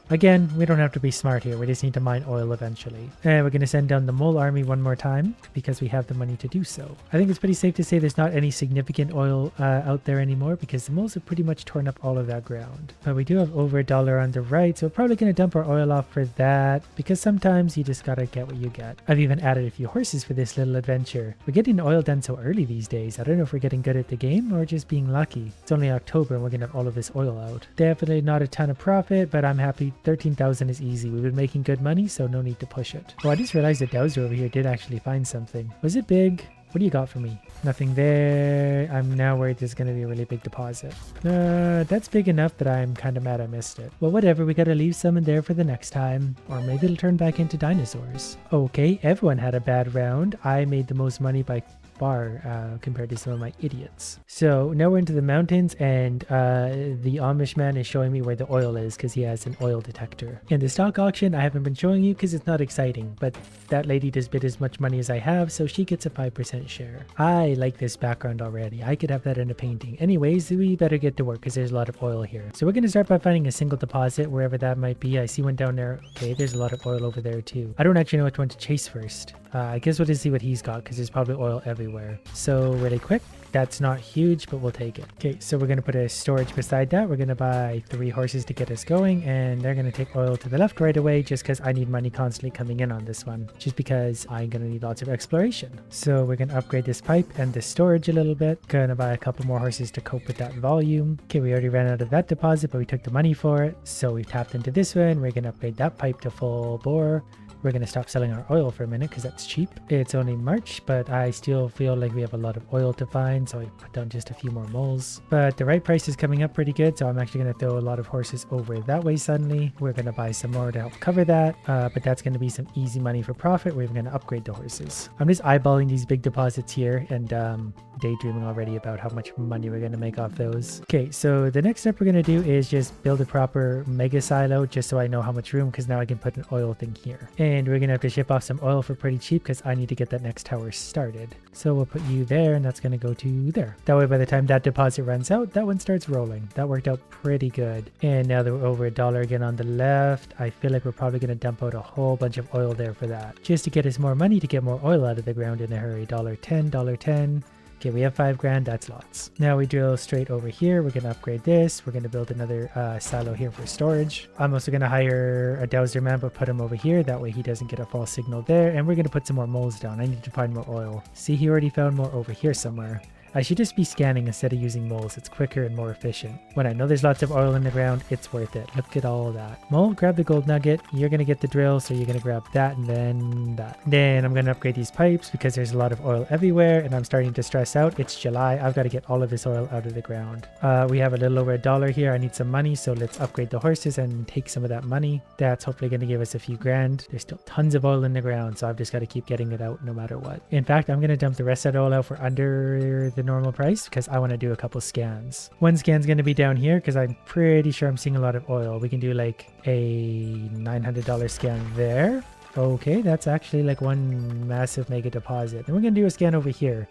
Again, we don't have to be smart here. We just need to mine oil eventually. And we're going to send down the mole army one more time because we have the money to do so. I think it's pretty safe to say there's not any significant oil out there anymore because the moles have pretty much torn up all of that ground. But we do have over $1 on the right, so we're probably going to dump our oil off for that because sometimes you just got to get what you get. I've even added a few horses for this little adventure. We're getting oil done so early these days. I don't know if we're getting good at the game or just being lucky. It's only October and we're going to have all of this oil out. Definitely not a ton of profit, but I'm happy. 13,000 is easy. We've been making good money, so no need to push it. Oh, I just realized the dowser over here did actually find something. Was it big? What do you got for me? Nothing there. I'm now worried there's going to be a really big deposit. That's big enough that I'm kind of mad I missed it. Well, whatever. We got to leave some in there for the next time. Or maybe it'll turn back into dinosaurs. Okay, everyone had a bad round. I made the most money by far compared to some of my idiots. So now we're into the mountains and the Amish man is showing me where the oil is because he has an oil detector. In the stock auction, I haven't been showing you because it's not exciting, but that lady does bid as much money as I have, so she gets a 5% share. I like this background already. I could have that in a painting. Anyways, we better get to work because there's a lot of oil here. So we're going to start by finding a single deposit wherever that might be. I see one down there. Okay, there's a lot of oil over there too. I don't actually know which one to chase first. I guess we'll just see what he's got because there's probably oil everywhere. So really quick, that's not huge, but we'll take it. Okay, so we're going to put a storage beside that. We're going to buy 3 horses to get us going, and they're going to take oil to the left right away just because I need money constantly coming in on this one, just because I'm going to need lots of exploration. So we're going to upgrade this pipe and this storage a little bit. Going to buy a couple more horses to cope with that volume. Okay, we already ran out of that deposit, but we took the money for it. So we've tapped into this one. We're going to upgrade that pipe to full bore. We're going to stop selling our oil for a minute because that's cheap. It's only March, but I still feel like we have a lot of oil to find, so I put down just a few more moles. But the right price is coming up pretty good, so I'm actually going to throw a lot of horses over that way suddenly. We're going to buy some more to help cover that, but that's going to be some easy money for profit. We're going to upgrade the horses. I'm just eyeballing these big deposits here and daydreaming already about how much money we're going to make off those. Okay, so the next step we're going to do is just build a proper mega silo just so I know how much room, because now I can put an oil thing here. And we're going to have to ship off some oil for pretty cheap because I need to get that next tower started. So we'll put you there, and that's going to go to there. That way by the time that deposit runs out, that one starts rolling. That worked out pretty good. And now that we're over $1 again on the left, I feel like we're probably going to dump out a whole bunch of oil there for that, just to get us more money to get more oil out of the ground in a hurry. $1.10, $1.10. Okay, we have 5 grand. That's lots. Now we drill straight over here. We're going to upgrade this. We're going to build another silo here for storage. I'm also going to hire a dowser man, but put him over here. That way he doesn't get a false signal there. And we're going to put some more moles down. I need to find more oil. See, he already found more over here somewhere. I should just be scanning instead of using moles. It's quicker and more efficient. When I know there's lots of oil in the ground, it's worth it. Look at all that. Mole, grab the gold nugget. You're going to get the drill, so you're going to grab that and then that. Then I'm going to upgrade these pipes because there's a lot of oil everywhere and I'm starting to stress out. It's July. I've got to get all of this oil out of the ground. We have a little over $1 here. I need some money, so let's upgrade the horses and take some of that money. That's hopefully going to give us a few grand. There's still tons of oil in the ground, so I've just got to keep getting it out no matter what. In fact, I'm going to dump the rest of that oil out for under the normal price because I want to do a couple scans. One scan's going to be down here because I'm pretty sure I'm seeing a lot of oil. We can do like a $900 scan there. Okay, that's actually like one massive mega deposit. And we're going to do a scan over here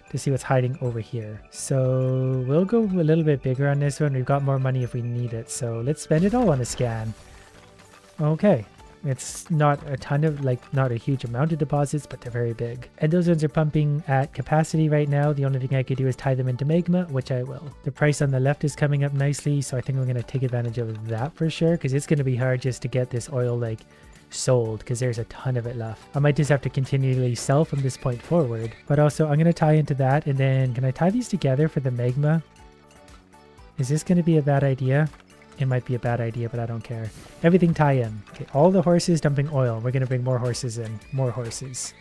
to see what's hiding over here. So we'll go a little bit bigger on this one. We've got more money if we need it. So let's spend it all on a scan. Okay. It's not a ton of, not a huge amount of deposits, but they're very big. And those ones are pumping at capacity right now. The only thing I could do is tie them into Magma, which I will. The price on the left is coming up nicely, so I think we're going to take advantage of that for sure, because it's going to be hard just to get this oil, sold, because there's a ton of it left. I might just have to continually sell from this point forward. But also, I'm going to tie into that, and then can I tie these together for the Magma? Is this going to be a bad idea? It might be a bad idea, but I don't care. Everything tie in. Okay, all the horses dumping oil. We're going to bring more horses in. More horses.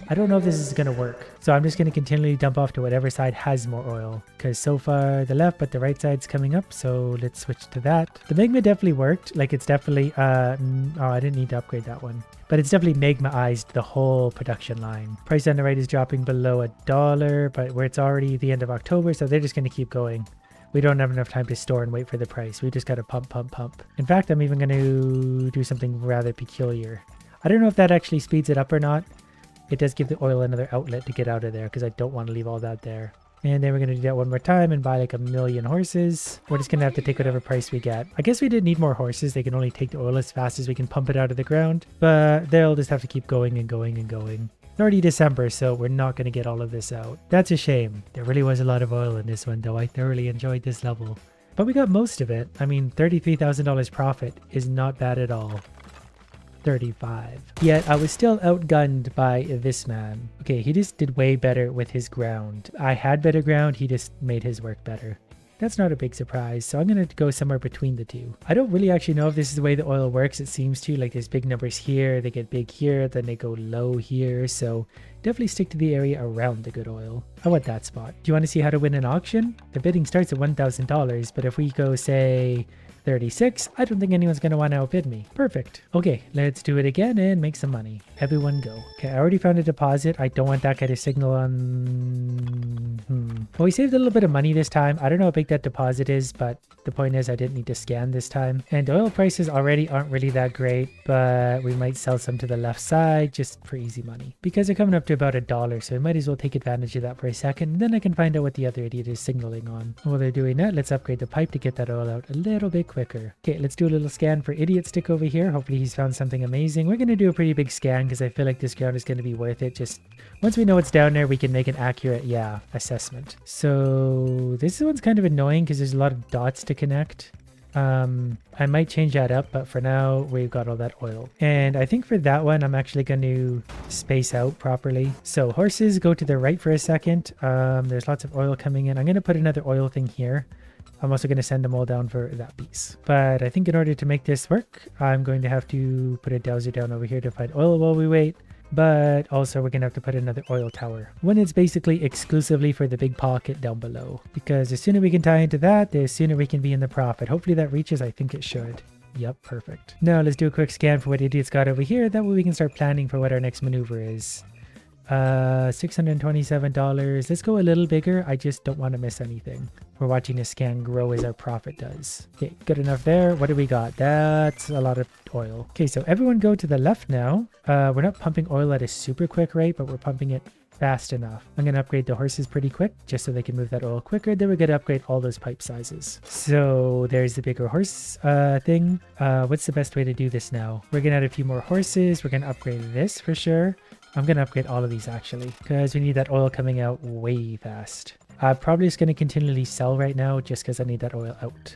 I don't know if this is going to work. So I'm just going to continually dump off to whatever side has more oil. Because so far the left, but the right side's coming up. So let's switch to that. The Magma definitely worked. Like it's definitely, oh, I didn't need to upgrade that one. But it's definitely Magmaized the whole production line. Price on the right is dropping below $1, but where it's already the end of October. So they're just going to keep going. We don't have enough time to store and wait for the price. We just got to pump, pump, pump. In fact, I'm even going to do something rather peculiar. I don't know if that actually speeds it up or not. It does give the oil another outlet to get out of there because I don't want to leave all that there. And then we're going to do that one more time and buy like 1,000,000 horses. We're just going to have to take whatever price we get. I guess we did need more horses. They can only take the oil as fast as we can pump it out of the ground. But they'll just have to keep going and going and going. It's already December, so we're not going to get all of this out. That's a shame. There really was a lot of oil in this one, though. I thoroughly enjoyed this level. But we got most of it. I mean, $33,000 profit is not bad at all. 35. Yet I was still outgunned by this man. Okay, he just did way better with his ground. I had better ground, he just made his work better. That's not a big surprise, so I'm going to go somewhere between the two. I don't really actually know if this is the way the oil works. It seems to, like there's big numbers here, they get big here, then they go low here, so definitely stick to the area around the good oil. I want that spot. Do you want to see how to win an auction? The bidding starts at $1,000, but if we go, say, 36, I don't think anyone's going to want to outbid me. Perfect. Okay, let's do it again and make some money. Everyone go. Okay, I already found a deposit. I don't want that guy to signal on... Well, we saved a little bit of money this time. I don't know how big that deposit is, but the point is I didn't need to scan this time. And oil prices already aren't really that great, but we might sell some to the left side just for easy money. Because they're coming up to about $1, so we might as well take advantage of that for a second. And then I can find out what the other idiot is signaling on. While they're doing that, let's upgrade the pipe to get that oil out a little bit quicker. Okay, let's do a little scan for Idiot Stick over here. Hopefully he's found something amazing. We're going to do a pretty big scan because I feel like this ground is going to be worth it. Just once we know what's down there, we can make an accurate, assessment. So this one's kind of annoying because there's a lot of dots to connect. I might change that up, but for now we've got all that oil. And I think for that one, I'm actually going to space out properly. So horses, go to the right for a second. There's lots of oil coming in. I'm going to put another oil thing here. I'm also going to send them all down for that piece. But I think in order to make this work, I'm going to have to put a dowser down over here to find oil while we wait. But also we're going to have to put another oil tower. When it's basically exclusively for the big pocket down below. Because the sooner we can tie into that, the sooner we can be in the profit. Hopefully that reaches. I think it should. Yep, perfect. Now let's do a quick scan for what Idiot's got over here. That way we can start planning for what our next maneuver is. $627. Let's go a little bigger. I just don't want to miss anything. We're watching the scan grow as our profit does. Okay, good enough there. What do we got? That's a lot of oil. Okay, so everyone go to the left now. We're not pumping oil at a super quick rate, but we're pumping it fast enough. I'm going to upgrade the horses pretty quick just so they can move that oil quicker. Then we're going to upgrade all those pipe sizes. So there's the bigger horse thing. What's the best way to do this now? We're going to add a few more horses. We're going to upgrade this for sure. I'm going to upgrade all of these actually because we need that oil coming out way fast. I'm probably just going to continually sell right now just because I need that oil out.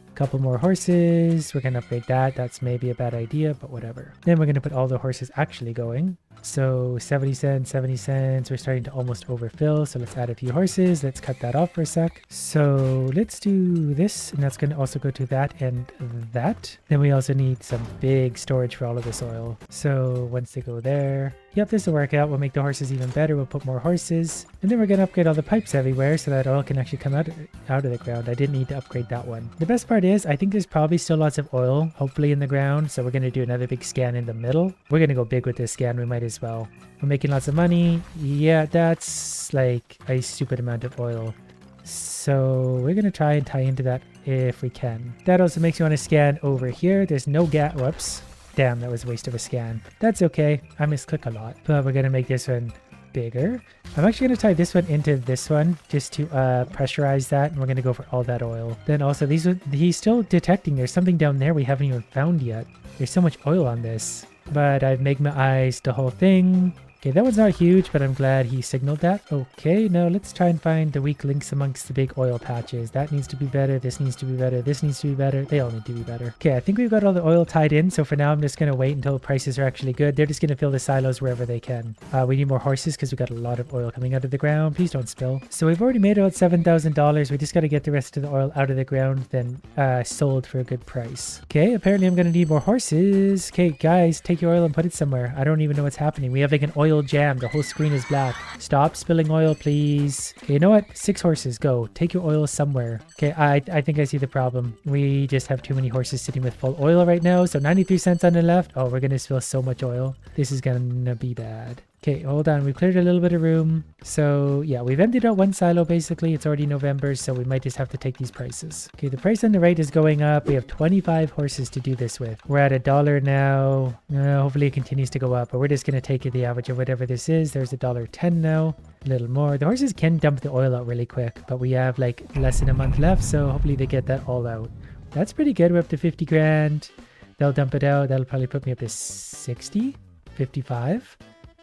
A couple more horses. We're going to upgrade that. That's maybe a bad idea, but whatever. Then we're going to put all the horses actually going. So 70 cents, 70 cents. We're starting to almost overfill. So let's add a few horses. Let's cut that off for a sec. So let's do this. And that's going to also go to that and that. Then we also need some big storage for all of this oil. So once they go there. Yep, this will work out. We'll make the horses even better. We'll put more horses. And then we're going to upgrade all the pipes everywhere so that oil can actually come out of the ground. I didn't need to upgrade that one. The best part is I think there's probably still lots of oil, hopefully in the ground. So we're going to do another big scan in the middle. We're going to go big with this scan. We might as well. We're making lots of money. Yeah, that's like a stupid amount of oil. So we're going to try and tie into that if we can. That also makes you want to scan over here. There's no gap. Whoops. Damn, that was a waste of a scan. That's okay. I misclick a lot. But we're going to make this one bigger. I'm actually going to tie this one into this one just to pressurize that. And we're going to go for all that oil. Then also, he's still detecting. There's something down there we haven't even found yet. There's so much oil on this. But I've Magmaized the whole thing. Okay, that one's not huge, but I'm glad he signaled that. Okay, now let's try and find the weak links amongst the big oil patches. That needs to be better. This needs to be better. This needs to be better. They all need to be better. Okay, I think we've got all the oil tied in. So for now, I'm just going to wait until prices are actually good. They're just going to fill the silos wherever they can. We need more horses because we've got a lot of oil coming out of the ground. Please don't spill. So we've already made about $7,000. We just got to get the rest of the oil out of the ground, then sold for a good price. Okay, apparently I'm going to need more horses. Okay, guys, take your oil and put it somewhere. I don't even know what's happening. We have like an oil oil jam. The whole screen is black. Stop spilling oil, please. Okay, you know what? 6 horses, go. Take your oil somewhere. Okay, I think I see the problem. We just have too many horses sitting with full oil right now. So 93 cents on the left. Oh, we're going to spill so much oil. This is going to be bad. Okay, hold on. We cleared a little bit of room. So yeah, we've emptied out one silo basically. It's already November, so we might just have to take these prices. Okay, the price on the right is going up. We have 25 horses to do this with. We're at $1 now. Hopefully it continues to go up, but we're just going to take the average of whatever this is. There's $1.10 now. A little more. The horses can dump the oil out really quick, but we have like less than a month left, so hopefully they get that all out. That's pretty good. We're up to 50 grand. They'll dump it out. That'll probably put me up to 60, 55.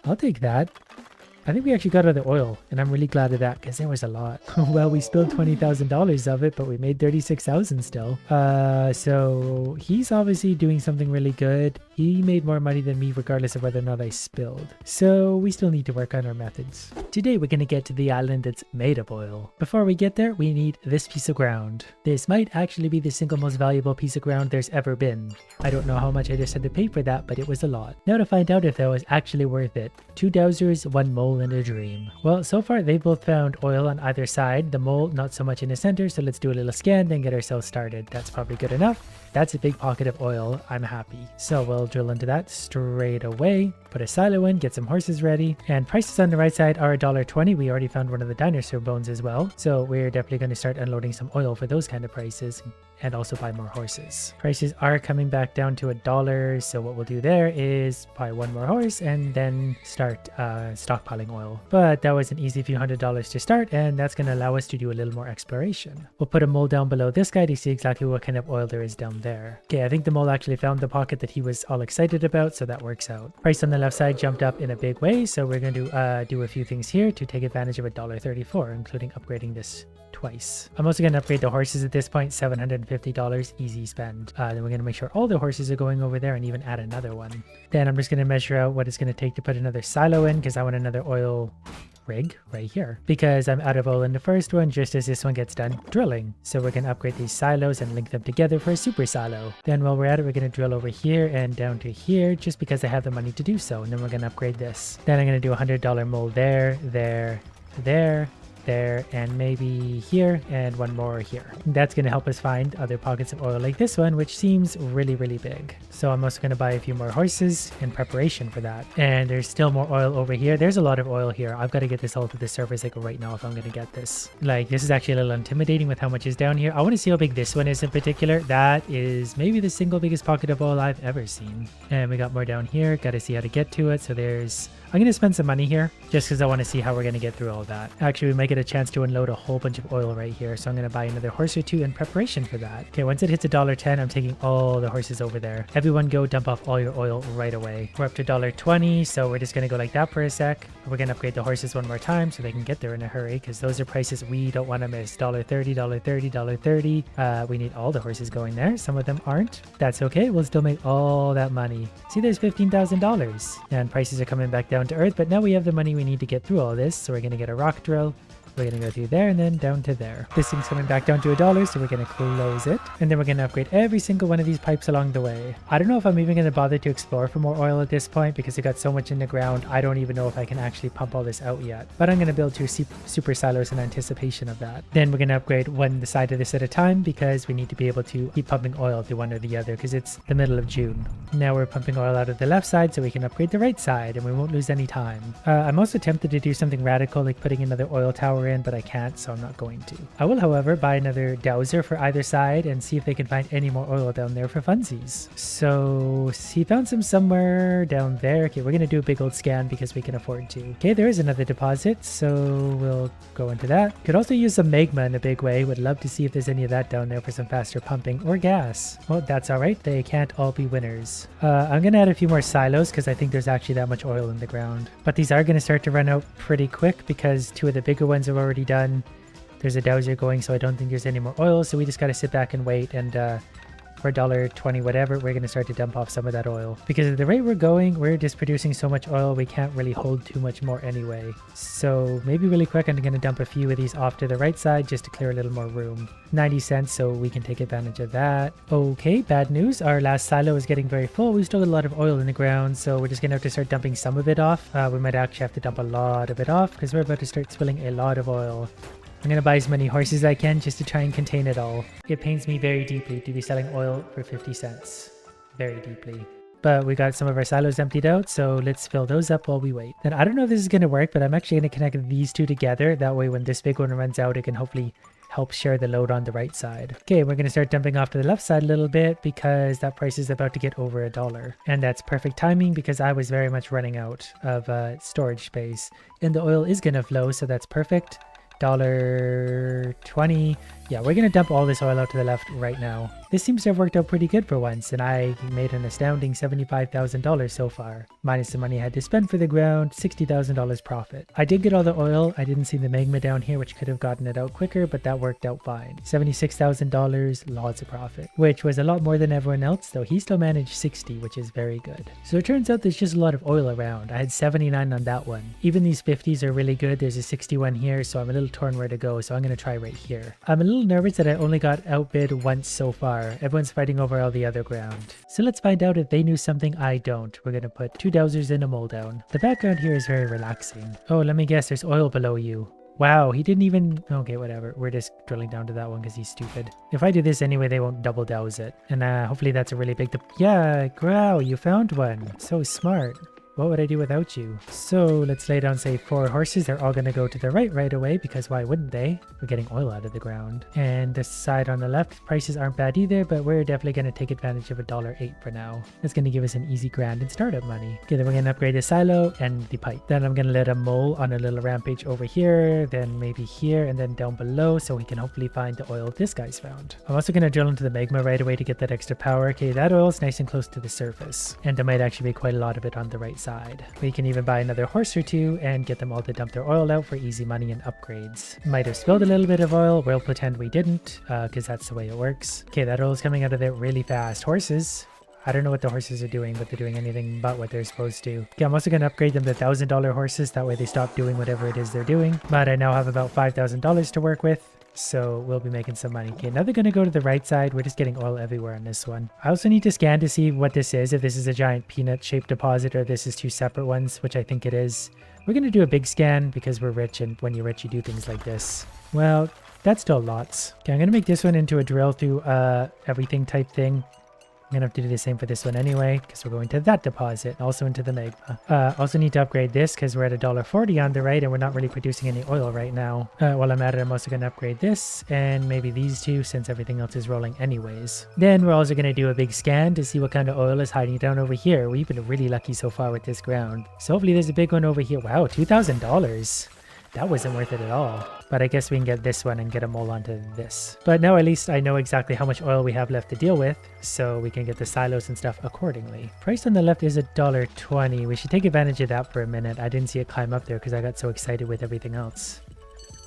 I'll take that. I think we actually got all the oil, and I'm really glad of that because there was a lot. Well, we spilled $20,000 of it, but we made 36,000 still. So he's obviously doing something really good. He made more money than me regardless of whether or not I spilled. So we still need to work on our methods. Today we're going to get to the island that's made of oil. Before we get there, we need this piece of ground. This might actually be the single most valuable piece of ground there's ever been. I don't know how much I just had to pay for that, but it was a lot. Now to find out if that was actually worth it. 2 dowsers, 1 mole, and a dream. Well, so far they both found oil on either side. The mole not so much in the center, so let's do a little scan, then get ourselves started. That's probably good enough. That's a big pocket of oil. I'm happy. So we'll drill into that straight away. Put a silo in, get some horses ready. And prices on the right side are $1.20. We already found one of the dinosaur bones as well. So we're definitely going to start unloading some oil for those kind of prices and also buy more horses. Prices are coming back down to $1. So what we'll do there is buy 1 more horse and then start stockpiling oil. But that was an easy few $100s to start, and that's going to allow us to do a little more exploration. We'll put a mole down below this guy to see exactly what kind of oil there is down there. Okay, I think the mole actually found the pocket that he was all excited about, so that works out. Price on the left side jumped up in a big way, so we're going to do a few things here to take advantage of $1.34, including upgrading this twice. I'm also going to upgrade the horses at this point, $750 easy spend. Then we're going to make sure all the horses are going over there and even add another one. Then I'm just going to measure out what it's going to take to put another silo in because I want another oil rig right here because I'm out of oil in the first one just as this one gets done drilling. So we're going to upgrade these silos and link them together for a super silo. Then while we're at it, we're going to drill over here and down to here just because I have the money to do so. And then we're going to upgrade this. Then I'm going to do a $100 mold there, and maybe here and 1 more here. That's going to help us find other pockets of oil like this one, which seems really, really big. So I'm also going to buy a few more horses in preparation for that. And there's still more oil over here. There's a lot of oil here. I've got to get this all to the surface like right now if I'm going to get this. Like, this is actually a little intimidating with how much is down here. I want to see how big this one is in particular. That is maybe the single biggest pocket of oil I've ever seen. And we got more down here. Got to see how to get to it. So I'm going to spend some money here just because I want to see how we're going to get through all that. Actually, we might get a chance to unload a whole bunch of oil right here. So I'm going to buy another horse or 2 in preparation for that. Okay, once it hits $1.10, I'm taking all the horses over there. Everyone go dump off all your oil right away. We're up to $1.20, so we're just going to go like that for a sec. We're going to upgrade the horses 1 more time so they can get there in a hurry because those are prices we don't want to miss. $1.30, $1.30, $1.30. We need all the horses going there. Some of them aren't. That's okay. We'll still make all that money. See, there's $15,000. And prices are coming back down to earth, but now we have the money we need to get through all this. So we're going to get a rock drill. We're going to go through there and then down to there. This thing's coming back down to $1, so we're going to close it. And then we're going to upgrade every single one of these pipes along the way. I don't know if I'm even going to bother to explore for more oil at this point because we got so much in the ground. I don't even know if I can actually pump all this out yet. But I'm going to build 2 super silos in anticipation of that. Then we're going to upgrade one side of this at a time because we need to be able to keep pumping oil to one or the other because it's the middle of June. Now we're pumping oil out of the left side so we can upgrade the right side and we won't lose any time. I'm also tempted to do something radical like putting another oil tower in, but I can't, so I'm not going to. I will, however, buy another dowser for either side and see if they can find any more oil down there for funsies. So he found some somewhere down there. Okay, we're going to do a big old scan because we can afford to. Okay, there is another deposit, so we'll go into that. Could also use some magma in a big way. Would love to see if there's any of that down there for some faster pumping or gas. Well, that's all right. They can't all be winners. I'm going to add a few more silos because I think there's actually that much oil in the ground. But these are going to start to run out pretty quick because 2 of the bigger ones are already done. There's a dowser going, so I don't think there's any more oil. So we just got to sit back and wait and for $1.20 whatever, we're going to start to dump off some of that oil. Because at the rate we're going, we're just producing so much oil, we can't really hold too much more anyway. So maybe really quick, I'm going to dump a few of these off to the right side just to clear a little more room. 90 cents, so we can take advantage of that. Okay, bad news. Our last silo is getting very full. We've still got a lot of oil in the ground, so we're just going to have to start dumping some of it off. We might actually have to dump a lot of it off because we're about to start spilling a lot of oil. I'm going to buy as many horses as I can just to try and contain it all. It pains me very deeply to be selling oil for 50 cents. Very deeply. But we got some of our silos emptied out, so let's fill those up while we wait. And I don't know if this is going to work, but I'm actually going to connect these two together. That way when this big one runs out, it can hopefully help share the load on the right side. Okay, we're going to start dumping off to the left side a little bit because that price is about to get over $1. And that's perfect timing because I was very much running out of storage space. And the oil is going to flow, so that's perfect. $1.20. Yeah, we're going to dump all this oil out to the left right now. This seems to have worked out pretty good for once, and I made an astounding $75,000 so far. Minus the money I had to spend for the ground, $60,000 profit. I did get all the oil. I didn't see the magma down here, which could have gotten it out quicker, but that worked out fine. $76,000, lots of profit, which was a lot more than everyone else, though he still managed 60, which is very good. So it turns out there's just a lot of oil around. I had 79 on that one. Even these 50s are really good. There's a 61 here, so I'm a little torn where to go, so I'm going to try right here. I'm a little nervous that I only got outbid once so far. Everyone's fighting over all the other ground. So let's find out if they knew something I don't. We're going to put 2 dowsers in a mole down. The background here is very relaxing. Oh, let me guess, there's oil below you. Wow, he didn't even... Okay, whatever. We're just drilling down to that one because he's stupid. If I do this anyway, they won't double douse it. And hopefully that's a really big... Yeah, Growl, you found one. So smart. What would I do without you? So let's lay down, say, 4 horses. They're all going to go to the right away because why wouldn't they? We're getting oil out of the ground. And the side on the left, prices aren't bad either, but we're definitely going to take advantage of $1.08 for now. That's going to give us an easy grand in startup money. Okay, then we're going to upgrade the silo and the pipe. Then I'm going to let a mole on a little rampage over here, then maybe here, and then down below so we can hopefully find the oil this guy's found. I'm also going to drill into the magma right away to get that extra power. Okay, that oil's nice and close to the surface. And there might actually be quite a lot of it on the right side. We can even buy another horse or two and get them all to dump their oil out for easy money and upgrades. Might have spilled a little bit of oil. We'll pretend we didn't because that's the way it works. Okay, that oil is coming out of there really fast. Horses. I don't know what the horses are doing, but they're doing anything but what they're supposed to. Okay, I'm also going to upgrade them to $1,000 horses. That way they stop doing whatever it is they're doing. But I now have about $5,000 to work with. So we'll be making some money. Okay, now they're going to go to the right side. We're just getting oil everywhere on this one. I also need to scan to see what this is, if this is a giant peanut shaped deposit or this is 2 separate ones, which I think it is. We're going to do a big scan because we're rich, and when you're rich you do things like this. Well, that's still lots. Okay, I'm going to make this one into a drill through everything type thing. I'm going to have to do the same for this one anyway, because we're going to that deposit and also into the magma. Also need to upgrade this because we're at $1.40 on the right and we're not really producing any oil right now. While I'm at it, I'm also going to upgrade this and maybe these two since everything else is rolling anyways. Then we're also going to do a big scan to see what kind of oil is hiding down over here. We've been really lucky so far with this ground. So hopefully there's a big one over here. Wow, $2,000. That wasn't worth it at all. But I guess we can get this one and get them all onto this. But now at least I know exactly how much oil we have left to deal with, so we can get the silos and stuff accordingly. Price on the left is $1.20. We should take advantage of that for a minute. I didn't see it climb up there because I got so excited with everything else.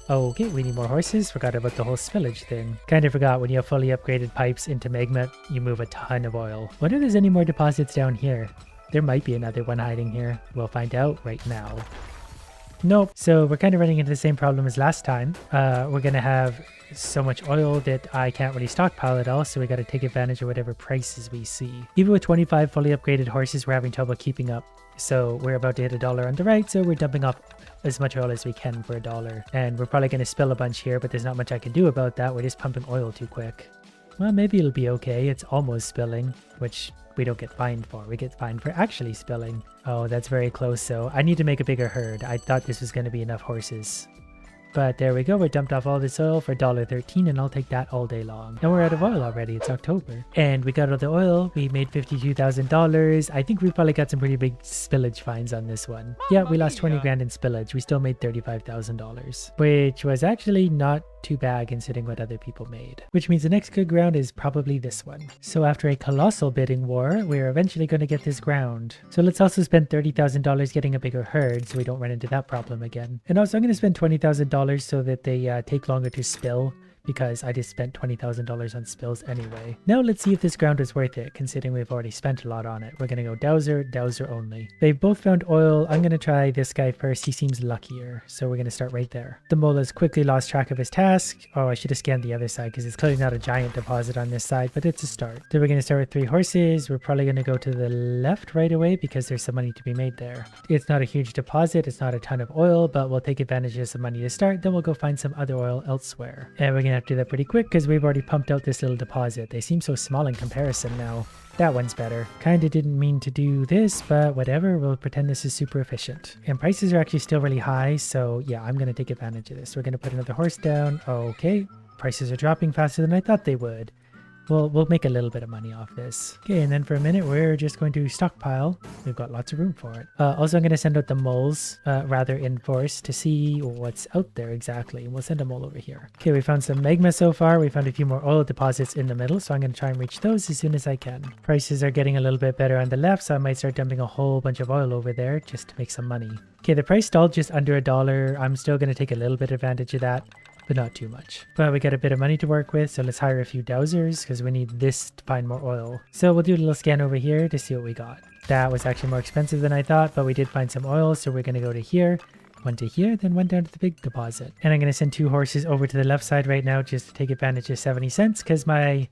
Okay, we need more horses. Forgot about the whole spillage thing. Kind of forgot when you have fully upgraded pipes into magma, you move a ton of oil. Wonder if there's any more deposits down here. There might be another one hiding here. We'll find out right now. Nope. So we're kind of running into the same problem as last time. We're going to have so much oil that I can't really stockpile it all, so we got to take advantage of whatever prices we see. Even with 25 fully upgraded horses, we're having trouble keeping up. So we're about to hit $1 on the right, so we're dumping off as much oil as we can for $1. And we're probably going to spill a bunch here, but there's not much I can do about that. We're just pumping oil too quick. Well, maybe it'll be okay. It's almost spilling, which we don't get fined for. We get fined for actually spilling. Oh, that's very close, so I need to make a bigger herd. I thought this was going to be enough horses. But there we go, we dumped off all this oil for $1.13 and I'll take that all day long. And we're out of oil already, it's October. And we got all the oil, we made $52,000. I think we probably got some pretty big spillage fines on this one. Yeah, we lost 20 grand in spillage, we still made $35,000. Which was actually not too bad considering what other people made. Which means the next good ground is probably this one. So after a colossal bidding war, we're eventually going to get this ground. So let's also spend $30,000 getting a bigger herd so we don't run into that problem again. And also I'm going to spend $20,000 so that they take longer to spill, because I just spent $20,000 on spills anyway. Now let's see if this ground is worth it, considering we've already spent a lot on it. We're going to go dowser, dowser only. They've both found oil. I'm going to try this guy first. He seems luckier, so we're going to start right there. The mole has quickly lost track of his task. Oh, I should have scanned the other side because it's clearly not a giant deposit on this side, but it's a start. Then we're going to start with 3 horses. We're probably going to go to the left right away because there's some money to be made there. It's not a huge deposit. It's not a ton of oil, but we'll take advantage of some money to start. Then we'll go find some other oil elsewhere. And we're going to have to do that pretty quick because we've already pumped out this little deposit. They seem so small in comparison now. That one's better. Kinda didn't mean to do this, but whatever, we'll pretend this is super efficient. And prices are actually still really high, so yeah, I'm gonna take advantage of this. We're gonna put another horse down. Okay, prices are dropping faster than I thought they would. We'll make a little bit of money off this. Okay, and then for a minute, we're just going to stockpile. We've got lots of room for it. Also, I'm going to send out the moles, rather in force to see what's out there exactly. We'll send a mole over here. Okay, we found some magma so far. We found a few more oil deposits in the middle, so I'm going to try and reach those as soon as I can. Prices are getting a little bit better on the left, so I might start dumping a whole bunch of oil over there just to make some money. Okay, the price stalled just under $1. I'm still going to take a little bit of advantage of that, but not too much. But we got a bit of money to work with, so let's hire a few dowsers because we need this to find more oil. So we'll do a little scan over here to see what we got. That was actually more expensive than I thought, but we did find some oil, so we're going to go to here, one to here, then one down to the big deposit. And I'm going to send 2 horses over to the left side right now just to take advantage of 70 cents because my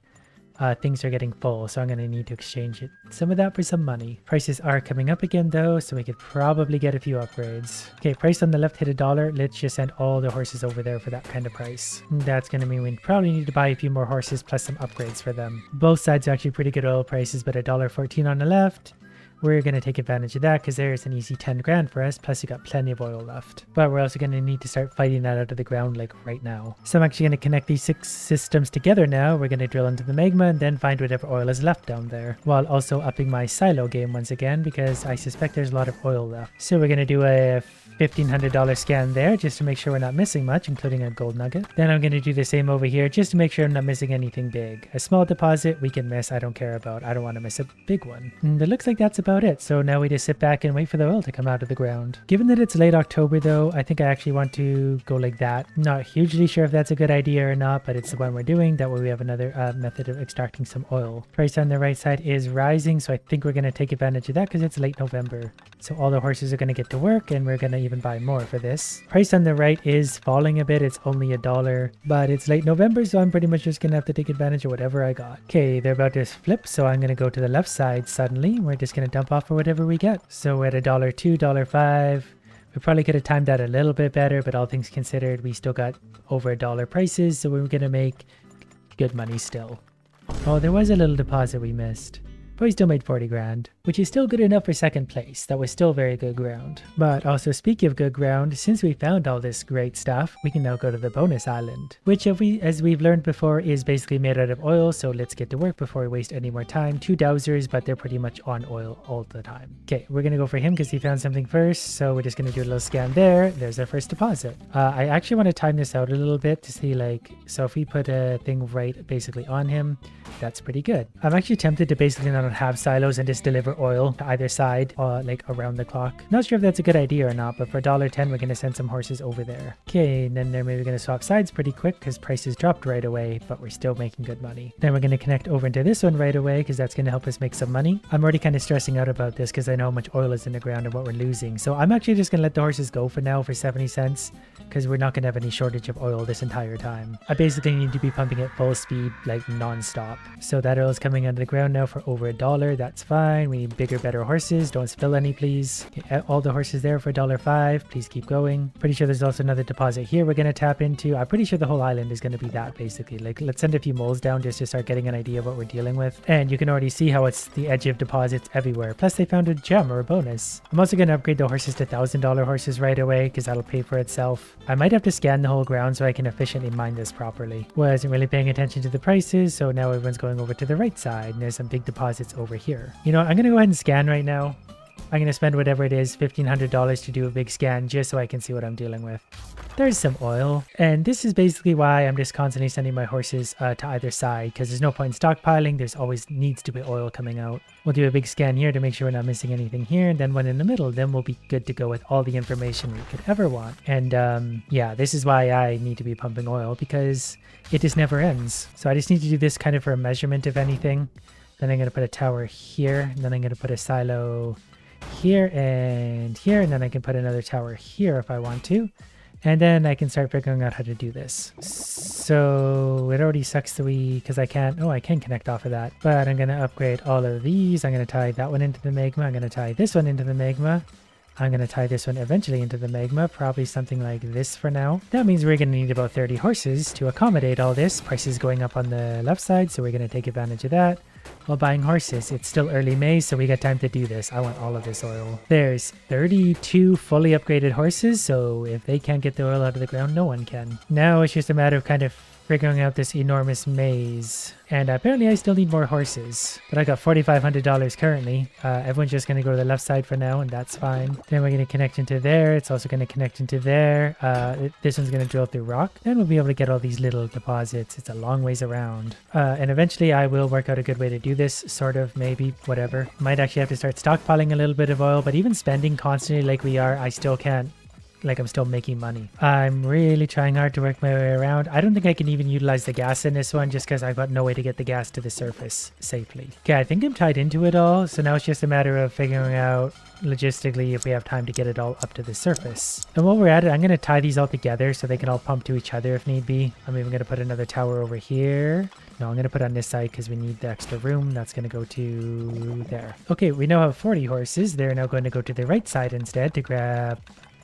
things are getting full, so I'm going to need to exchange some of that for some money. Prices are coming up again though, so we could probably get a few upgrades. Okay, price on the left hit $1. Let's just send all the horses over there for that kind of price. That's going to mean we probably need to buy a few more horses plus some upgrades for them. Both sides are actually pretty good oil prices, but $1.14 on the left. We're going to take advantage of that because there's an easy 10 grand for us, plus we got plenty of oil left. But we're also going to need to start fighting that out of the ground like right now. So I'm actually going to connect these 6 systems together now. We're going to drill into the magma and then find whatever oil is left down there, while also upping my silo game once again because I suspect there's a lot of oil left. So we're going to do a $1,500 scan there just to make sure we're not missing much, including a gold nugget. Then I'm going to do the same over here just to make sure I'm not missing anything big. A small deposit we can miss, I don't care about. I don't want to miss a big one. And it looks like that's about it. So now we just sit back and wait for the oil to come out of the ground. Given that it's late October though, I think I actually want to go like that. Not hugely sure if that's a good idea or not, but it's the one we're doing. That way we have another method of extracting some oil. Price on the right side is rising, so I think we're going to take advantage of that because it's late November. So all the horses are going to get to work and we're going to even buy more for this. Price on the right is falling a bit. It's only $1, but it's late November, so I'm pretty much just going to have to take advantage of whatever I got. Okay, they're about to flip, so I'm going to go to the left side suddenly. We're just going to dump off for whatever we get. So we're at $1.02, $1.05. We probably could have timed that a little bit better, but all things considered, we still got over $1 prices, so we're going to make good money still. Oh, there was a little deposit we missed. But we still made 40 grand, which is still good enough for second place. That was still very good ground. But also speaking of good ground, since we found all this great stuff, we can now go to the bonus island, which as we've learned before is basically made out of oil. So let's get to work before we waste any more time. 2 dowsers, but they're pretty much on oil all the time. Okay, we're going to go for him because he found something first. So we're just going to do a little scan there. There's our first deposit. I actually want to time this out a little bit to see so if we put a thing right basically on him, that's pretty good. I'm actually tempted to basically not have silos and just deliver oil to either side like around the clock. Not sure if that's a good idea or not, but for $1.10 we're going to send some horses over there. Okay, and then they're maybe going to swap sides pretty quick because prices dropped right away, but we're still making good money. Then we're going to connect over into this one right away because that's going to help us make some money. I'm already kind of stressing out about this because I know how much oil is in the ground and what we're losing. So I'm actually just going to let the horses go for now for 70 cents because we're not going to have any shortage of oil this entire time. I basically need to be pumping at full speed like non-stop. So that oil is coming out of the ground now for over $1. That's fine. We need bigger, better horses. Don't spill any, please. Okay, all the horses there for $1.05. Please keep going. Pretty sure there's also another deposit here we're going to tap into. I'm pretty sure the whole island is going to be that basically. Like, let's send a few moles down just to start getting an idea of what we're dealing with. And you can already see how it's the edge of deposits everywhere. Plus they found a gem or a bonus. I'm also going to upgrade the horses to $1,000 horses right away because that'll pay for itself. I might have to scan the whole ground so I can efficiently mine this properly. Wasn't really paying attention to the prices, so now everyone's going over to the right side and there's some big deposits over here. You know, I'm going to go ahead and scan right now. I'm going to spend whatever it is, $1,500 to do a big scan just so I can see what I'm dealing with. there's some oil. And this is basically why I'm just constantly sending my horses to either side, because there's no point in stockpiling. There's always needs to be oil coming out. We'll do a big scan here to make sure we're not missing anything here, and then one in the middle, then we'll be good to go with all the information we could ever want. And yeah, this is why I need to be pumping oil, because it just never ends. So I just need to do this kind of for a measurement of anything. Then I'm going to put a tower here, and then I'm going to put a silo here, and then I can put another tower here if I want to. And then I can start figuring out how to do this. So it already sucks that because I can't, I can connect off of that. But I'm going to upgrade all of these. I'm going to tie that one into the magma. I'm going to tie this one into the magma. I'm going to tie this one eventually into the magma, probably something like this for now. That means we're going to need about 30 horses to accommodate all this. Prices going up on the left side, so we're going to take advantage of that. While buying horses, it's still early May, so we got time to do this. I want all of this oil. There's 32 fully upgraded horses, so if they can't get the oil out of the ground, no one can. Now it's just a matter of kind of figuring out this enormous maze. And apparently I still need more horses, but I got $4,500 currently. Everyone's just going to go to the left side for now, and that's fine. Then we're going to connect into there. It's also going to connect into there. This one's going to drill through rock. Then we'll be able to get all these little deposits. It's a long ways around. And eventually I will work out a good way to do this, sort of, maybe, whatever. Might actually have to start stockpiling a little bit of oil, but even spending constantly like we are, I still can't. Like, I'm still making money. I'm really trying hard to work my way around. I don't think I can even utilize the gas in this one just because I've got no way to get the gas to the surface safely. Okay, I think I'm tied into it all. So now it's just a matter of figuring out logistically if we have time to get it all up to the surface. And while we're at it, I'm going to tie these all together so they can all pump to each other if need be. I'm even going to put another tower over here. No, I'm going to put on this side because we need the extra room. That's going to go to there. Okay, we now have 40 horses. They're now going to go to the right side instead to grab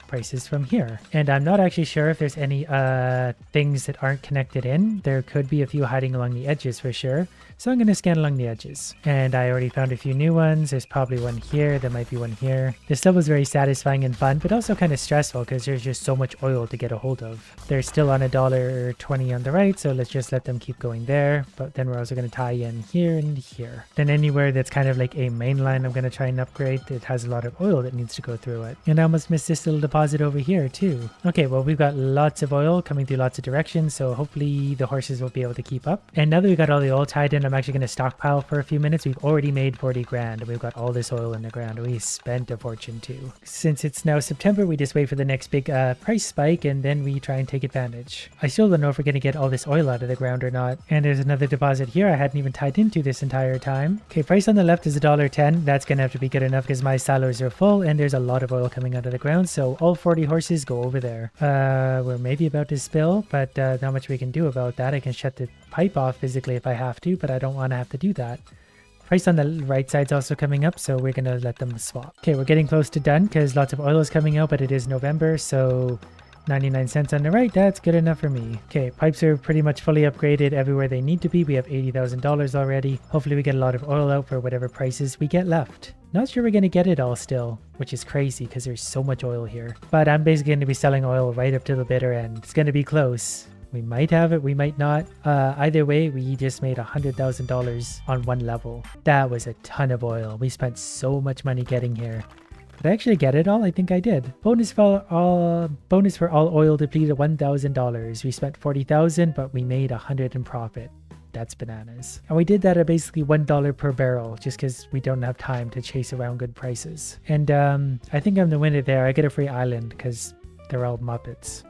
prices from here. And I'm not actually sure if there's any things that aren't connected in. There could be a few hiding along the edges for sure. So I'm going to scan along the edges. And I already found a few new ones. There's probably one here. There might be one here. This stuff was very satisfying and fun, but also kind of stressful because there's just so much oil to get a hold of. They're still on $1.20 on the right, so let's just let them keep going there. But then we're also going to tie in here and here. Then anywhere that's kind of like a main line, I'm going to try and upgrade. It has a lot of oil that needs to go through it. And I almost missed this little deposit over here too. Okay, well, we've got lots of oil coming through lots of directions, so hopefully the horses will be able to keep up. And now that we got all the oil tied in, I'm actually going to stockpile for a few minutes. We've already made 40 grand. We've got all this oil in the ground. We spent a fortune too. Since it's now September, we just wait for the next big price spike, and then we try and take advantage. I still don't know if we're going to get all this oil out of the ground or not. And there's another deposit here I hadn't even tied into this entire time. Okay, price on the left is $1.10. That's going to have to be good enough because my silos are full and there's a lot of oil coming out of the ground. So all 40 horses go over there. We're maybe about to spill, but not much we can do about that. I can shut the pipe off physically if I have to, but I don't want to have to do that. Price on the right side's also coming up, so we're going to let them swap. Okay, we're getting close to done because lots of oil is coming out, but it is November, so 99 cents on the right, that's good enough for me. Okay, pipes are pretty much fully upgraded everywhere they need to be. We have $80,000 already. Hopefully we get a lot of oil out for whatever prices we get left. Not sure we're going to get it all still, which is crazy because there's so much oil here. But I'm basically going to be selling oil right up to the bitter end. It's going to be close. We might have it, we might not. Either way, we just made $100,000 on one level. That was a ton of oil. We spent so much money getting here. Did I actually get it all? I think I did. Bonus for all oil depleted $1,000. We spent $40,000, but we made $100 in profit. That's bananas. And we did that at basically $1 per barrel just because we don't have time to chase around good prices. And I think I'm the winner there. I get a free island because they're all Muppets.